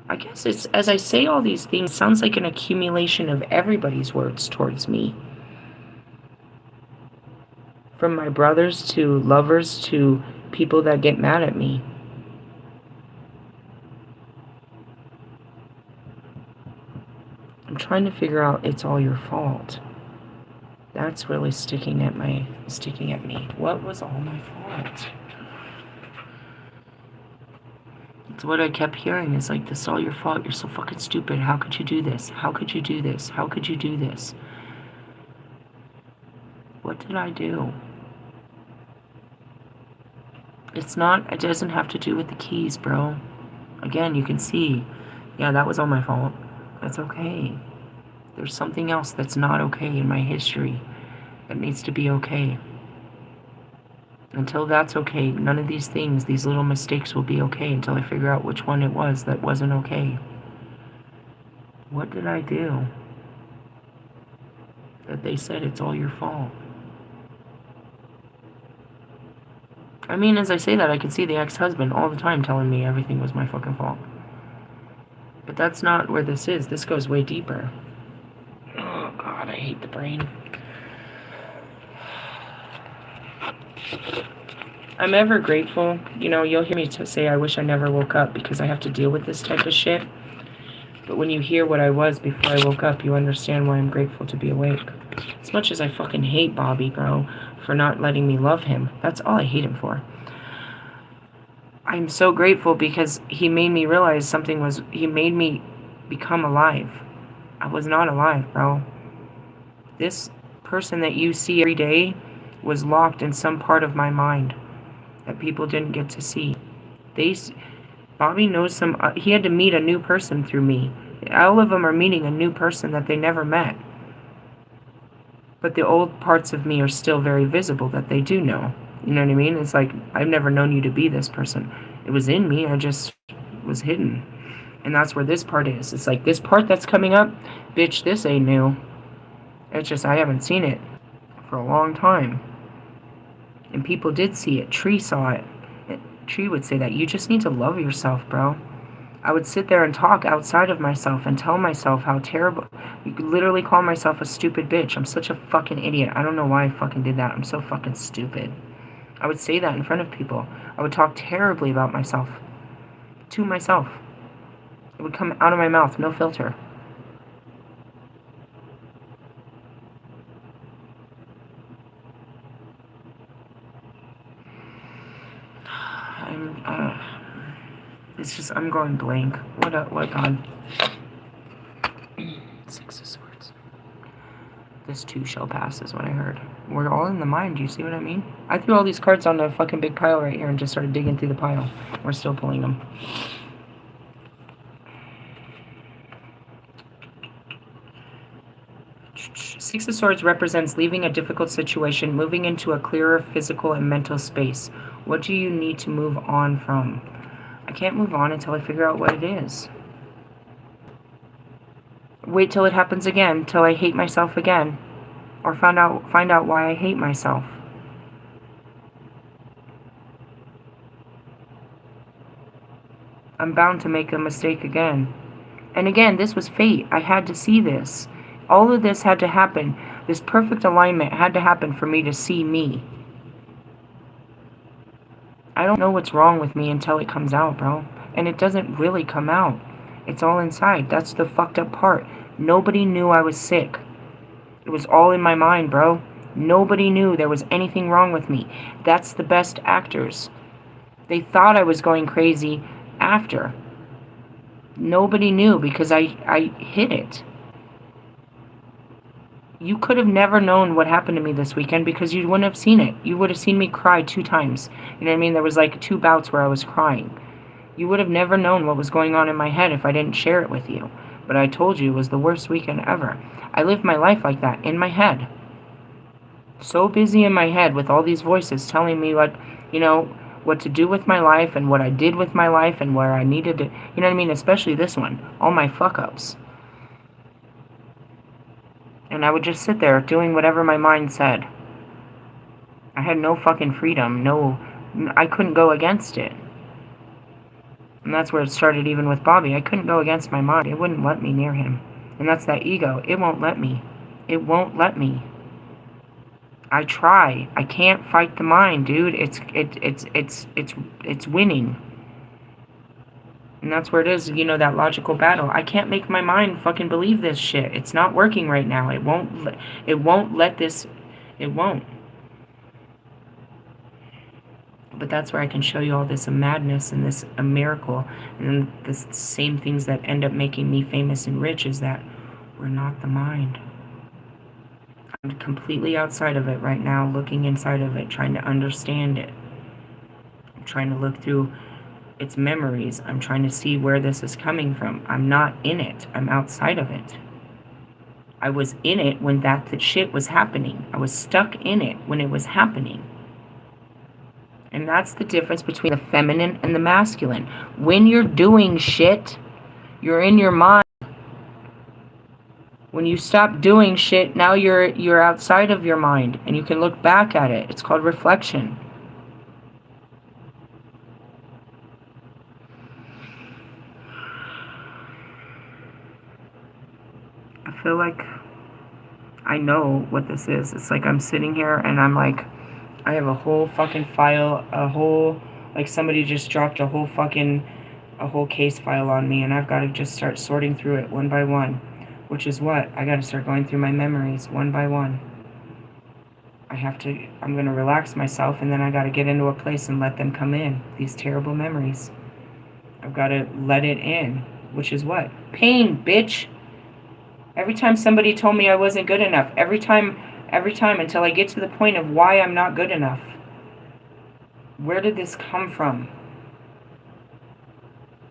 I guess it's, as I say all these things, it sounds like an accumulation of everybody's words towards me. From my brothers to lovers to people that get mad at me. I'm trying to figure out it's all your fault. That's really sticking at me. What was all my fault? It's what I kept hearing. It's like, this is all your fault. You're so fucking stupid. How could you do this? How could you do this? How could you do this? What did I do? It doesn't have to do with the keys, bro. Again, you can see, yeah, that was all my fault. That's okay. There's something else that's not okay in my history that needs to be okay. Until that's okay, none of these things, these little mistakes will be okay until I figure out which one it was that wasn't okay. What did I do that they said it's all your fault? I mean, as I say that, I can see the ex-husband all the time telling me everything was my fucking fault. But that's not where this is. This goes way deeper. Oh, God, I hate the brain. I'm ever grateful. You know, you'll hear me say I wish I never woke up because I have to deal with this type of shit. But when you hear what I was before I woke up, you understand why I'm grateful to be awake. As much as I fucking hate Bobby, bro, for not letting me love him. That's all I hate him for. I'm so grateful because he made me realize he made me become alive. I was not alive, bro. This person that you see every day was locked in some part of my mind that people didn't get to see. Bobby knows he had to meet a new person through me. All of them are meeting a new person that they never met. But the old parts of me are still very visible that they do know. You know what I mean? It's like, I've never known you to be this person. It was in me, I just was hidden. And that's where this part is. It's like, this part that's coming up, bitch, this ain't new. It's just, I haven't seen it for a long time. And people did see it. Tree saw it. Tree would say that. You just need to love yourself, bro. I would sit there and talk outside of myself and tell myself how terrible. You could literally call myself a stupid bitch. I'm such a fucking idiot. I don't know why I fucking did that. I'm so fucking stupid. I would say that in front of people. I would talk terribly about myself. To myself. It would come out of my mouth, no filter. It's just, I'm going blank. What God? Six of Swords. This too shall pass is what I heard. We're all in the mind, you see what I mean? I threw all these cards on the fucking big pile right here and just started digging through the pile. We're still pulling them. Six of Swords represents leaving a difficult situation, moving into a clearer physical and mental space. What do you need to move on from? I can't move on until I figure out what it is. Wait till it happens again, till I hate myself again. Or find out why I hate myself. I'm bound to make a mistake again. And again, this was fate. I had to see this. All of this had to happen. This perfect alignment had to happen for me to see me. I don't know what's wrong with me until it comes out, bro. And it doesn't really come out. It's all inside. That's the fucked up part. Nobody knew I was sick. It was all in my mind, bro. Nobody knew there was anything wrong with me. That's the best actors. They thought I was going crazy after. Nobody knew because I hid it. You could have never known what happened to me this weekend because you wouldn't have seen it. You would have seen me cry 2 times. You know what I mean? There was like 2 bouts where I was crying. You would have never known what was going on in my head if I didn't share it with you. But I told you it was the worst weekend ever. I lived my life like that, in my head. So busy in my head with all these voices telling me what, what to do with my life and what I did with my life and where I needed to, you know what I mean? Especially this one, all my fuck-ups. And I would just sit there doing whatever my mind said. I had no fucking freedom. I couldn't go against it. And that's where it started even with Bobby. I couldn't go against my mind. It wouldn't let me near him. And that's that ego. It won't let me. It won't let me. I try. I can't fight the mind, dude. It's winning. And that's where it is, that logical battle. I can't make my mind fucking believe this shit. It's not working right now. It won't let this. It won't. But that's where I can show you all this madness and this a miracle. And the same things that end up making me famous and rich is that we're not the mind. I'm completely outside of it right now, looking inside of it, trying to understand it. I'm trying to look through its memories. I'm trying to see where this is coming from. I'm not in it. I'm outside of it. I was in it when that shit was happening. I was stuck in it when it was happening. And that's the difference between the feminine and the masculine. When you're doing shit, you're in your mind. When you stop doing shit, now you're outside of your mind and you can look back at it. It's called reflection. I feel like I know what this is. It's like I'm sitting here and I'm like, I have a whole fucking file, like somebody just dropped a whole case file on me, and I've got to just start sorting through it one by one, which is what? I got to start going through my memories one by one. I'm going to relax myself, and then I got to get into a place and let them come in, these terrible memories. I've got to let it in, which is what? Pain, bitch! Every time somebody told me I wasn't good enough, every time until I get to the point of why I'm not good enough. Where did this come from?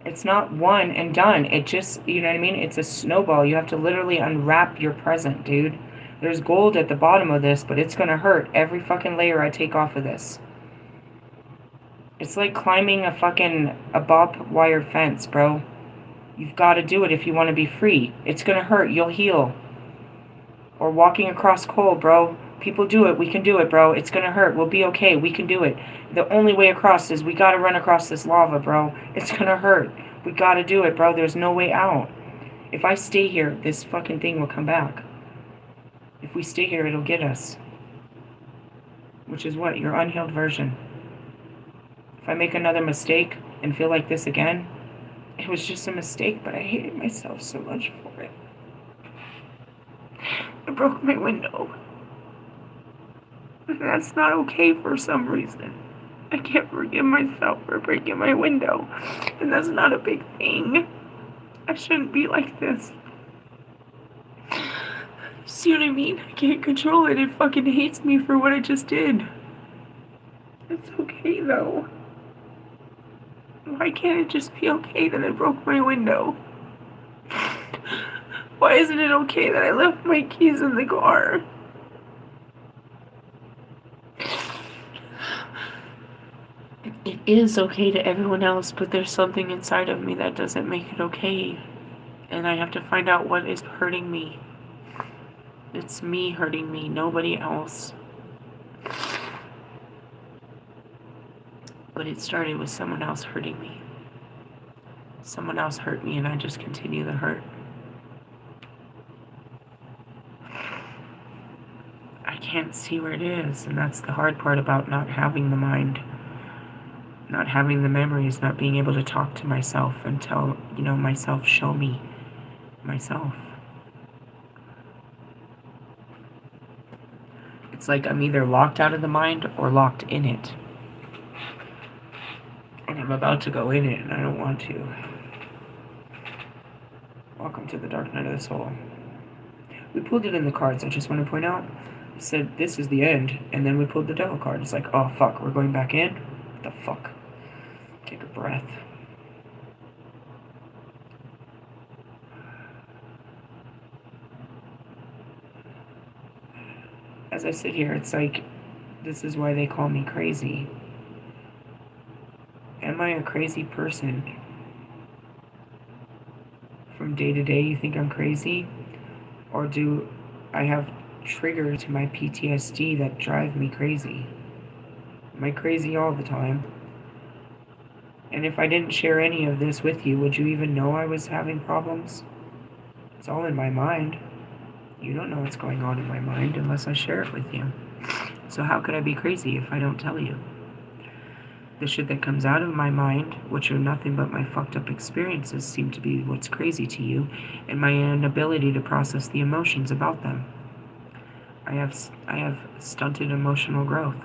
It's not one and done. It just, you know what I mean? It's a snowball. You have to literally unwrap your present, dude. There's gold at the bottom of this, but it's going to hurt every fucking layer I take off of this. It's like climbing a barbed wire fence, bro. You've got to do it if you want to be free. It's going to hurt. You'll heal. Or walking across coal, bro. People do it. We can do it, bro. It's going to hurt. We'll be okay. We can do it. The only way across is we got to run across this lava, bro. It's going to hurt. We got to do it, bro. There's no way out. If I stay here, this fucking thing will come back. If we stay here, it'll get us. Which is what? Your unhealed version. If I make another mistake and feel like this again, it was just a mistake, but I hated myself so much for it. I broke my window. And that's not okay for some reason. I can't forgive myself for breaking my window. And that's not a big thing. I shouldn't be like this. See what I mean? I can't control it. It fucking hates me for what I just did. It's okay though. Why can't it just be okay that I broke my window? Why isn't it okay that I left my keys in the car? It is okay to everyone else, but there's something inside of me that doesn't make it okay. And I have to find out what is hurting me. It's me hurting me, nobody else. But it started with someone else hurting me. Someone else hurt me and I just continue the hurt. I can't see where it is, and that's the hard part about not having the mind, not having the memories, not being able to talk to myself and tell, myself, show me myself. It's like I'm either locked out of the mind or locked in it. And I'm about to go in it, and I don't want to. Welcome to the dark night of the soul. We pulled it in the cards, I just want to point out. It said, this is the end, and then we pulled the devil card. It's like, oh, fuck, we're going back in? What the fuck? Take a breath. As I sit here, it's like, this is why they call me crazy. Am I a crazy person? From day to day, you think I'm crazy? Or do I have triggers to my PTSD that drive me crazy? Am I crazy all the time? And if I didn't share any of this with you, would you even know I was having problems? It's all in my mind. You don't know what's going on in my mind unless I share it with you. So how could I be crazy if I don't tell you? The shit that comes out of my mind, which are nothing but my fucked up experiences, seem to be what's crazy to you, and my inability to process the emotions about them. I have stunted emotional growth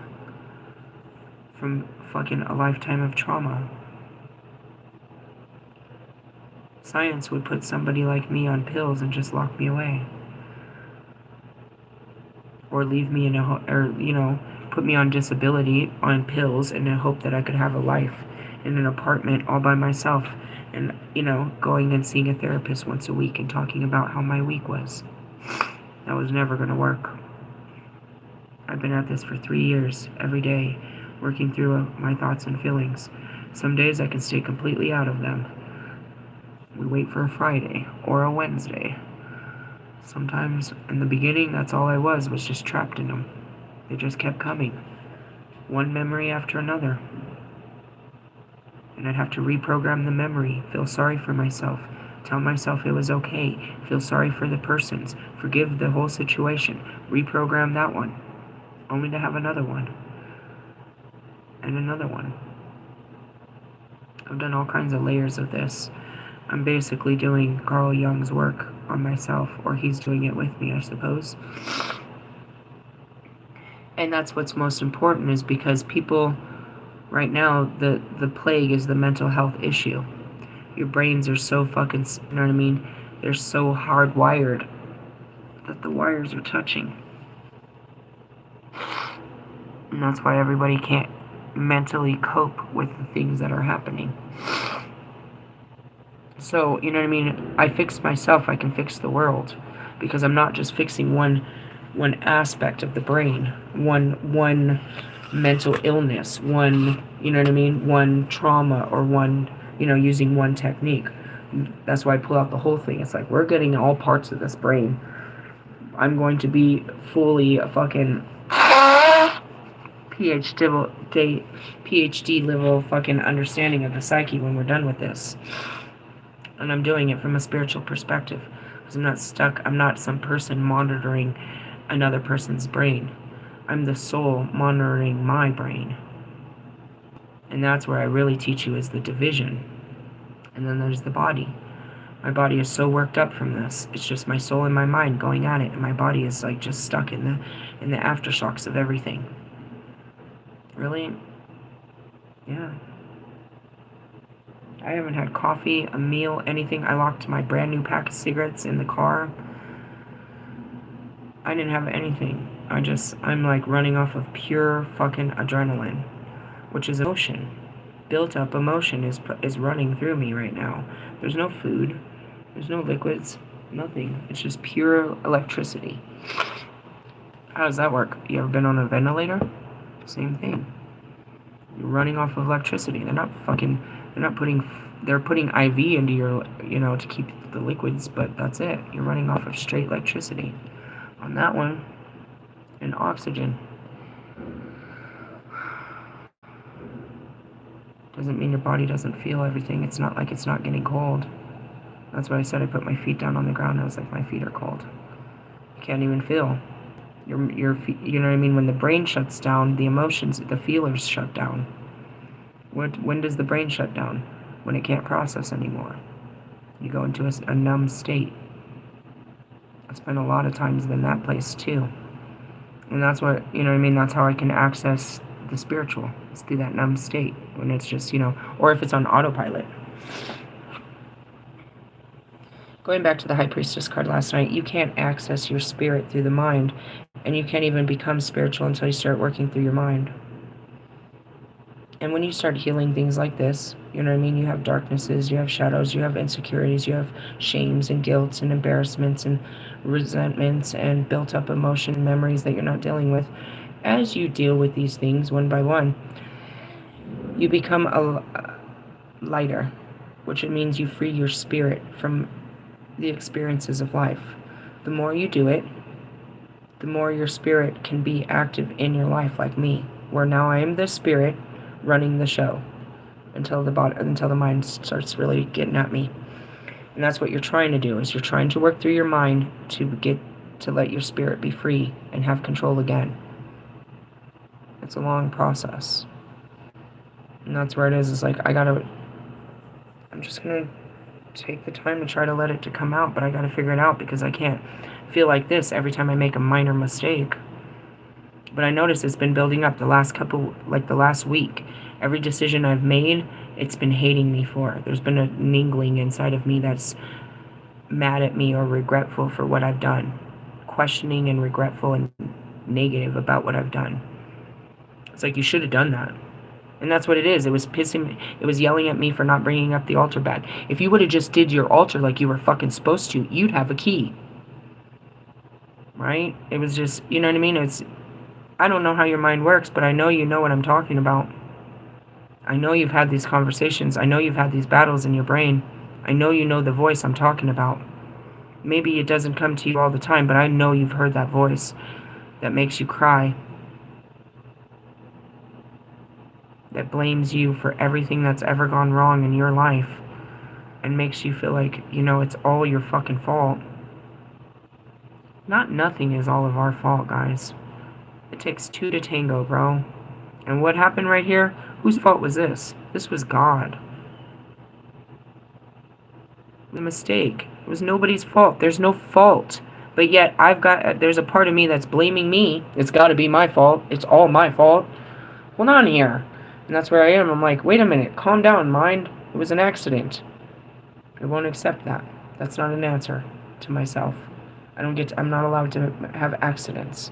from fucking a lifetime of trauma. Science would put somebody like me on pills and just lock me away. Or leave me put me on disability on pills in the hope that I could have a life in an apartment all by myself and, going and seeing a therapist once a week and talking about how my week was. That was never going to work. I've been at this for 3 years, every day, working through my thoughts and feelings. Some days I can stay completely out of them. We wait for a Friday or a Wednesday. Sometimes, in the beginning, that's all I was just trapped in them. They just kept coming, one memory after another. And I'd have to reprogram the memory, feel sorry for myself, tell myself it was okay, feel sorry for the persons, forgive the whole situation, reprogram that one, only to have another one, and another one. I've done all kinds of layers of this. I'm basically doing Carl Jung's work on myself, or he's doing it with me, I suppose. And that's what's most important, is because people right now, the plague is the mental health issue. Your brains are so fucking, you know what I mean? They're so hardwired that the wires are touching. And that's why everybody can't mentally cope with the things that are happening. So, you know what I mean? I fix myself, I can fix the world. Because I'm not just fixing one aspect of the brain, one mental illness, one, you know what I mean, one trauma, or one, using one technique. That's why I pull out the whole thing. It's like, we're getting all parts of this brain. I'm going to be fully a fucking PhD level fucking understanding of the psyche when we're done with this. And I'm doing it from a spiritual perspective. Because I'm not stuck. I'm not some person monitoring another person's brain. I'm the soul monitoring my brain. And that's where I really teach you, is the division. And then there's the body. My body is so worked up from this. It's just my soul and my mind going at it. And my body is like just stuck in the aftershocks of everything. Really? Yeah. I haven't had coffee, a meal, anything. I locked my brand new pack of cigarettes in the car. I didn't have anything. I'm like running off of pure fucking adrenaline, which is emotion. Built up emotion is running through me right now. There's no food. There's no liquids. Nothing. It's just pure electricity. How does that work? You ever been on a ventilator? Same thing. You're running off of electricity. They're putting IV into your, to keep the liquids, but that's it. You're running off of straight electricity. On that one, and oxygen. Doesn't mean your body doesn't feel everything. It's not like it's not getting cold. That's why I said I put my feet down on the ground. I was like, my feet are cold. You can't even feel. Your feet, you know what I mean? When the brain shuts down, the emotions, the feelers shut down. When does the brain shut down? When it can't process anymore. You go into a numb state. I spend a lot of times in that place too. And that's what, you know what I mean? That's how I can access the spiritual. It's through that numb state. When it's just, or if it's on autopilot. Going back to the High Priestess card last night, you can't access your spirit through the mind. And you can't even become spiritual until you start working through your mind. And when you start healing things like this, you know what I mean? You have darknesses, you have shadows, you have insecurities, you have shames and guilts and embarrassments and resentments and built up emotion and memories that you're not dealing with. As you deal with these things one by one, you become a lighter, which means you free your spirit from the experiences of life. The more you do it, the more your spirit can be active in your life, like me, where now I am the spirit running the show until the mind starts really getting at me. And that's what you're trying to do, is you're trying to work through your mind to let your spirit be free and have control again. It's a long process. And that's where it is like I'm just gonna take the time to try to let it to come out, but I gotta figure it out, because I can't feel like this every time I make a minor mistake. But I notice it's been building up the last week. Every decision I've made, it's been hating me for. There's been a niggling inside of me that's mad at me or regretful for what I've done. Questioning and regretful and negative about what I've done. It's like, you should have done that. And that's what it is. It was yelling at me for not bringing up the altar bag. If you would have just did your altar like you were fucking supposed to, you'd have a key. Right? It was just, you know what I mean? I don't know how your mind works, but I know you know what I'm talking about. I know you've had these conversations. I know you've had these battles in your brain. I know you know the voice I'm talking about. Maybe it doesn't come to you all the time, but I know you've heard that voice that makes you cry, that blames you for everything that's ever gone wrong in your life, and makes you feel like, it's all your fucking fault. Nothing is all of our fault, guys. It takes two to tango, bro. And what happened right here? Whose fault was this? This was God. The mistake. It was nobody's fault. There's no fault. But yet, there's a part of me that's blaming me. It's got to be my fault. It's all my fault. Hold on here. And that's where I am. I'm like, wait a minute. Calm down, mind. It was an accident. I won't accept that. That's not an answer to myself. I'm not allowed to have accidents.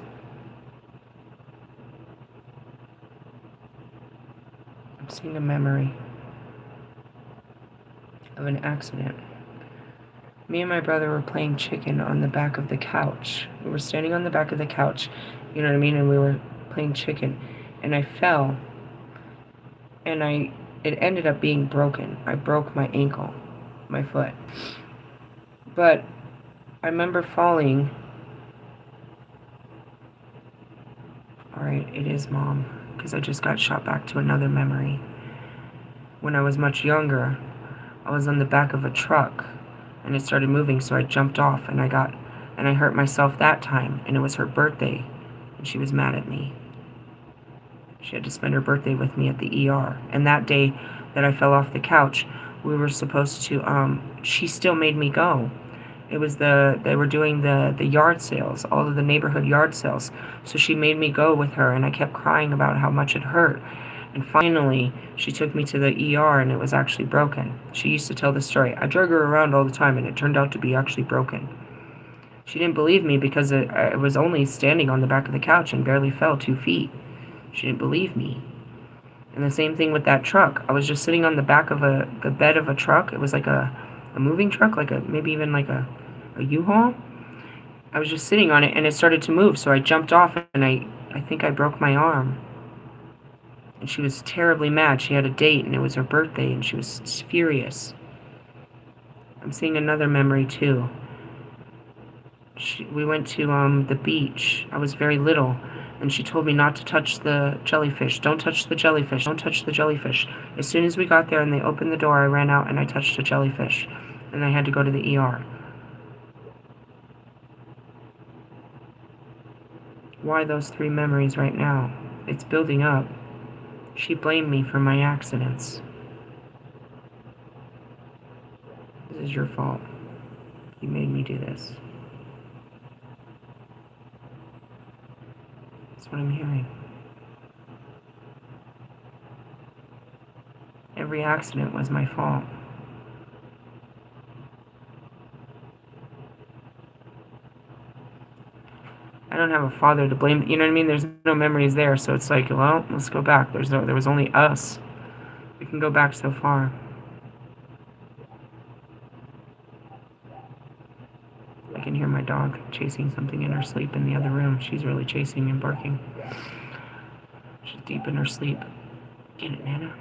I'm seeing a memory of an accident. Me and my brother were playing chicken on the back of the couch. We were standing on the back of the couch, you know what I mean? And we were playing chicken. And I fell. And it ended up being broken. I broke my ankle, my foot. But I remember falling. Alright, it is Mom, because I just got shot back to another memory. When I was much younger, I was on the back of a truck, and it started moving, so I jumped off, and I hurt myself that time, and it was her birthday, and she was mad at me. She had to spend her birthday with me at the ER, and that day that I fell off the couch, we were supposed to, she still made me go. It was they were doing the yard sales, all of the neighborhood yard sales. So she made me go with her, and I kept crying about how much it hurt. And finally, she took me to the ER, and it was actually broken. She used to tell the story. I drug her around all the time, and it turned out to be actually broken. She didn't believe me because I was only standing on the back of the couch and barely fell 2 feet. She didn't believe me. And the same thing with that truck. I was just sitting on the back of the bed of a truck. It was like a moving truck, maybe even like a U-Haul. I was just sitting on it, and it started to move, so I jumped off, and I think I broke my arm. And she was terribly mad. She had a date, and it was her birthday, and she was furious. I'm seeing another memory, too. We went to the beach. I was very little, and she told me not to touch the jellyfish. Don't touch the jellyfish. Don't touch the jellyfish. As soon as we got there and they opened the door, I ran out and I touched a jellyfish. And I had to go to the ER. Why those 3 memories right now? It's building up. She blamed me for my accidents. This is your fault. You made me do this. That's what I'm hearing. Every accident was my fault. I don't have a father to blame. You know what I mean? There's no memories there, so it's like, well, let's go back. There was only us. We can go back so far. I can hear my dog chasing something in her sleep in the other room. She's really chasing and barking. She's deep in her sleep. Get it, Nana.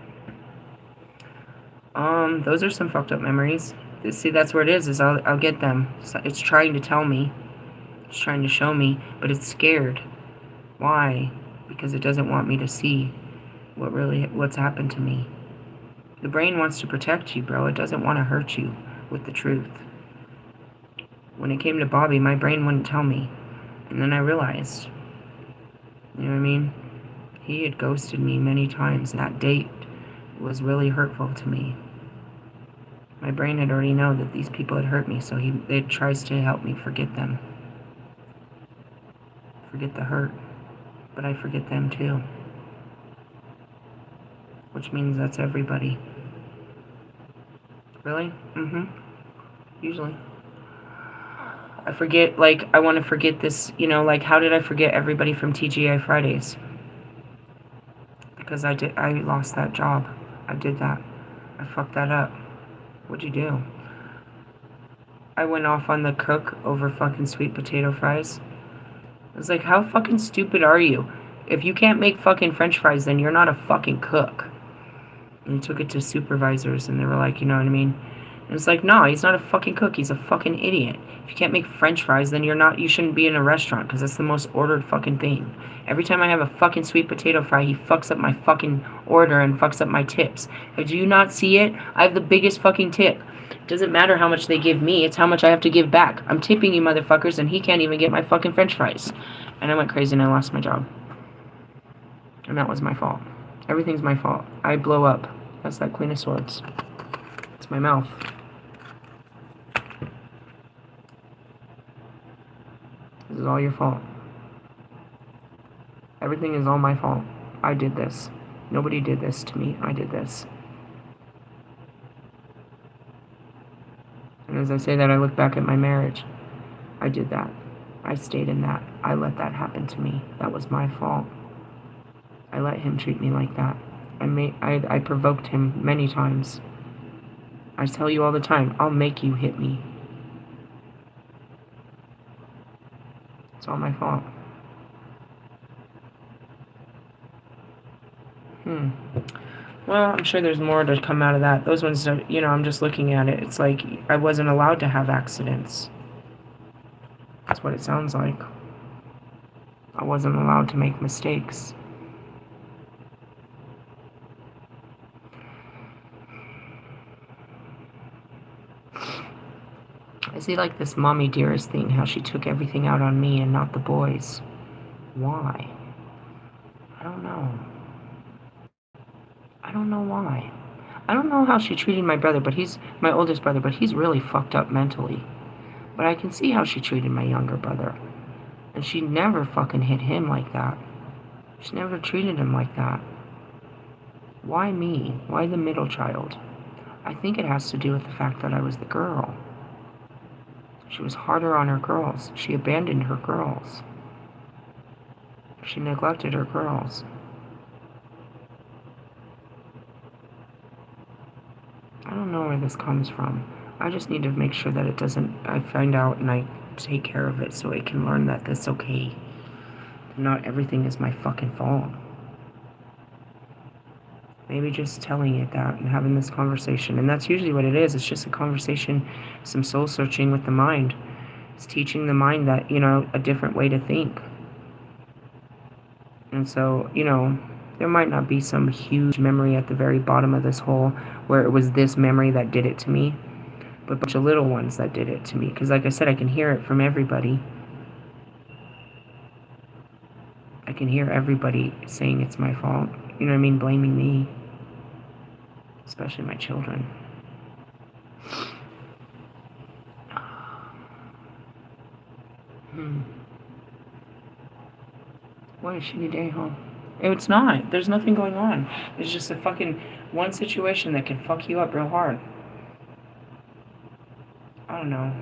Those are some fucked up memories. See, that's where it is I'll get them. It's trying to tell me. It's trying to show me, but it's scared. Why? Because it doesn't want me to see what's happened to me. The brain wants to protect you, bro. It doesn't want to hurt you with the truth. When it came to Bobby, my brain wouldn't tell me. And then I realized, you know what I mean? He had ghosted me many times. That date was really hurtful to me. My brain had already known that these people had hurt me, so it tries to help me forget them. Forget the hurt. But I forget them too. Which means that's everybody. Really? Usually. I forget, like, I want to forget this, you know, like, how did I forget everybody from TGI Fridays? Because I lost that job. I did that. I fucked that up. What'd you do? I went off on the cook over fucking sweet potato fries. I was like, how fucking stupid are you? If you can't make fucking french fries, then you're not a fucking cook. And he took it to supervisors, and they were like, you know what I mean? And it's like, no, he's not a fucking cook. He's a fucking idiot. If you can't make french fries, then you shouldn't be in a restaurant, because that's the most ordered fucking thing. Every time I have a fucking sweet potato fry, he fucks up my fucking order and fucks up my tips. Do you not see it? I have the biggest fucking tip. It doesn't matter how much they give me, it's how much I have to give back. I'm tipping you motherfuckers, and he can't even get my fucking french fries. And I went crazy and I lost my job. And that was my fault. Everything's my fault. I blow up. That's that Queen of Swords. It's my mouth. This is all your fault. Everything is all my fault. I did this. Nobody did this to me. I did this. And as I say that, I look back at my marriage. I did that. I stayed in that. I let that happen to me. That was my fault. I let him treat me like that. I provoked him many times. I tell you all the time, I'll make you hit me. It's all my fault. Well, I'm sure there's more to come out of that. Those ones, you know, I'm just looking at it. It's like I wasn't allowed to have accidents. That's what it sounds like. I wasn't allowed to make mistakes. I see like this mommy dearest thing, how she took everything out on me and not the boys. Why? I don't know. I don't know why. I don't know how she treated my brother, but he's my oldest brother, but he's really fucked up mentally. But I can see how she treated my younger brother. And she never fucking hit him like that. She never treated him like that. Why me? Why the middle child? I think it has to do with the fact that I was the girl. She was harder on her girls. She abandoned her girls. She neglected her girls. I don't know where this comes from. I just need to make sure that it doesn't, I find out and I take care of it so it can learn that that's okay. Not everything is my fucking fault. Maybe just telling it that and having this conversation. And that's usually what it is. It's just a conversation, some soul searching with the mind. It's teaching the mind that, you know, a different way to think. And so, there might not be some huge memory at the very bottom of this hole where it was this memory that did it to me, but a bunch of little ones that did it to me. Because like I said, I can hear it from everybody. I can hear everybody saying it's my fault. You know what I mean? Blaming me. Especially my children. What a shitty day, huh? It's not. There's nothing going on. It's just a fucking one situation that can fuck you up real hard. I don't know.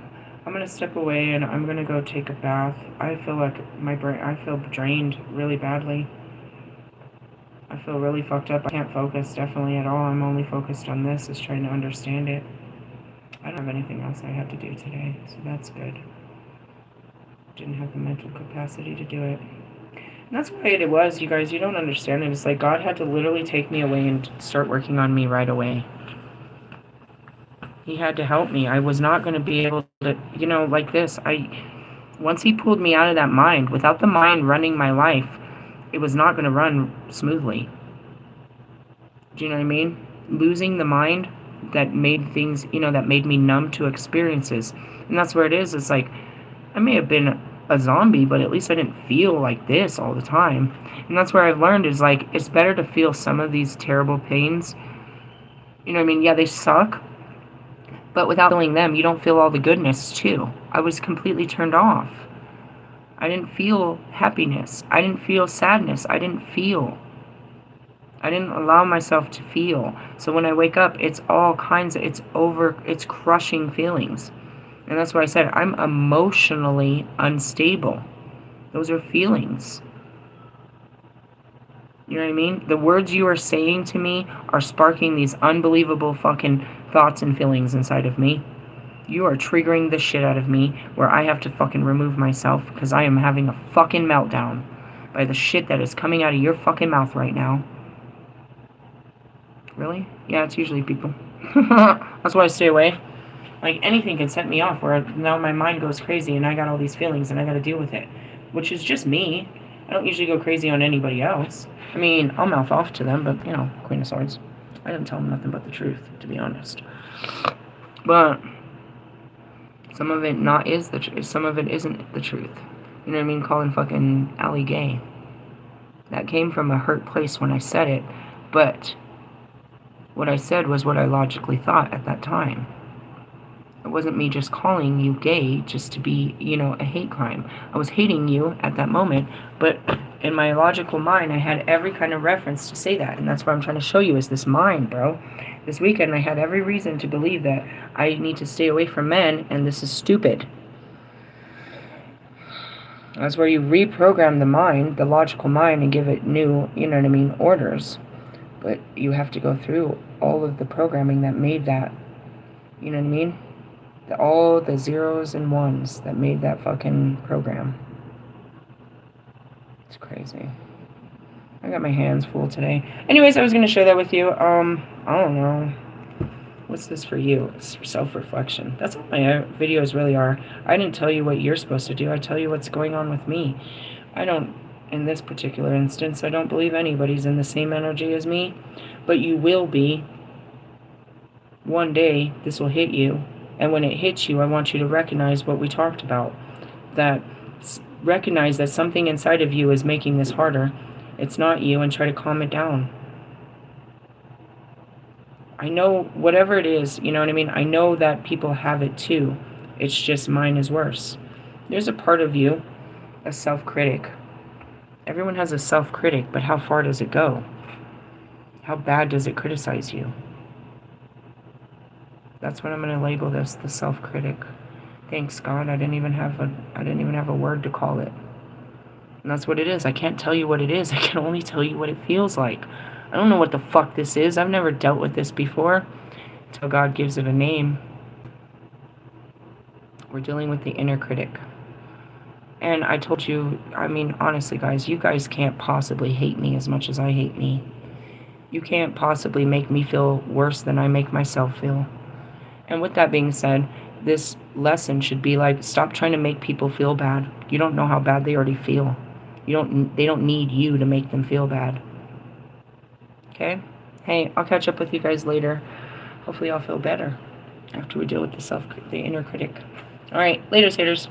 I'm gonna step away and I'm gonna go take a bath. I feel like I feel drained really badly. I feel really fucked up. I can't focus definitely at all. I'm only focused on this, is trying to understand it. I don't have anything else I have to do today, so that's good. Didn't have the mental capacity to do it. And that's why it was, you guys, you don't understand it. It's like God had to literally take me away and start working on me right away. He had to help me. I was not going to be able to, like this. Once he pulled me out of that mind, without the mind running my life, it was not going to run smoothly. Do you know what I mean? Losing the mind that made things, that made me numb to experiences. And that's where it is. It's like, I may have been a zombie, but at least I didn't feel like this all the time. And that's where I've learned is like, it's better to feel some of these terrible pains. You know what I mean? Yeah, they suck. But without feeling them, you don't feel all the goodness too. I was completely turned off. I didn't feel happiness. I didn't feel sadness. I didn't allow myself to feel. So when I wake up, it's all kinds of, it's crushing feelings. And that's why I said I'm emotionally unstable. Those are feelings. You know what I mean? The words you are saying to me are sparking these unbelievable fucking thoughts and feelings inside of me. You are triggering the shit out of me where I have to fucking remove myself because I am having a fucking meltdown by the shit that is coming out of your fucking mouth right now. Really? Yeah, it's usually people. That's why I stay away. Like, anything can set me off where now my mind goes crazy and I got all these feelings and I got to deal with it, which is just me. I don't usually go crazy on anybody else. I mean, I'll mouth off to them, but, Queen of Swords. I didn't tell them nothing but the truth, to be honest. But some of it is the truth. Some of it isn't the truth. You know what I mean? Calling fucking Allie gay. That came from a hurt place when I said it, but what I said was what I logically thought at that time. It wasn't me just calling you gay just to be, a hate crime. I was hating you at that moment, but in my logical mind, I had every kind of reference to say that, and that's what I'm trying to show you is this mind, bro. This weekend, I had every reason to believe that I need to stay away from men, and this is stupid. That's where you reprogram the mind, the logical mind, and give it new, orders. But you have to go through all of the programming that made that, you know what I mean? All the zeros and ones that made that fucking program. It's crazy. I got my hands full today. Anyways, I was going to share that with you. I don't know. What's this for you? It's self-reflection. That's what my videos really are. I didn't tell you what you're supposed to do. I tell you what's going on with me. In this particular instance, I don't believe anybody's in the same energy as me. But you will be. One day, this will hit you. And when it hits you, I want you to recognize what we talked about. Recognize that something inside of you is making this harder. It's not you, and try to calm it down. I know whatever it is, you know what I mean? I know that people have it too. It's just mine is worse. There's a part of you, a self-critic. Everyone has a self-critic, but how far does it go? How bad does it criticize you? That's what I'm going to label this, the self-critic. Thanks, God. I didn't even have a word to call it. And that's what it is. I can't tell you what it is. I can only tell you what it feels like. I don't know what the fuck this is. I've never dealt with this before until God gives it a name. We're dealing with the inner critic. And I told you, honestly, guys, you guys can't possibly hate me as much as I hate me. You can't possibly make me feel worse than I make myself feel. And with that being said, this lesson should be like, stop trying to make people feel bad. You don't know how bad they already feel. They don't need you to make them feel bad. Okay? Hey, I'll catch up with you guys later. Hopefully I'll feel better after we deal with the inner critic. All right, later, haters.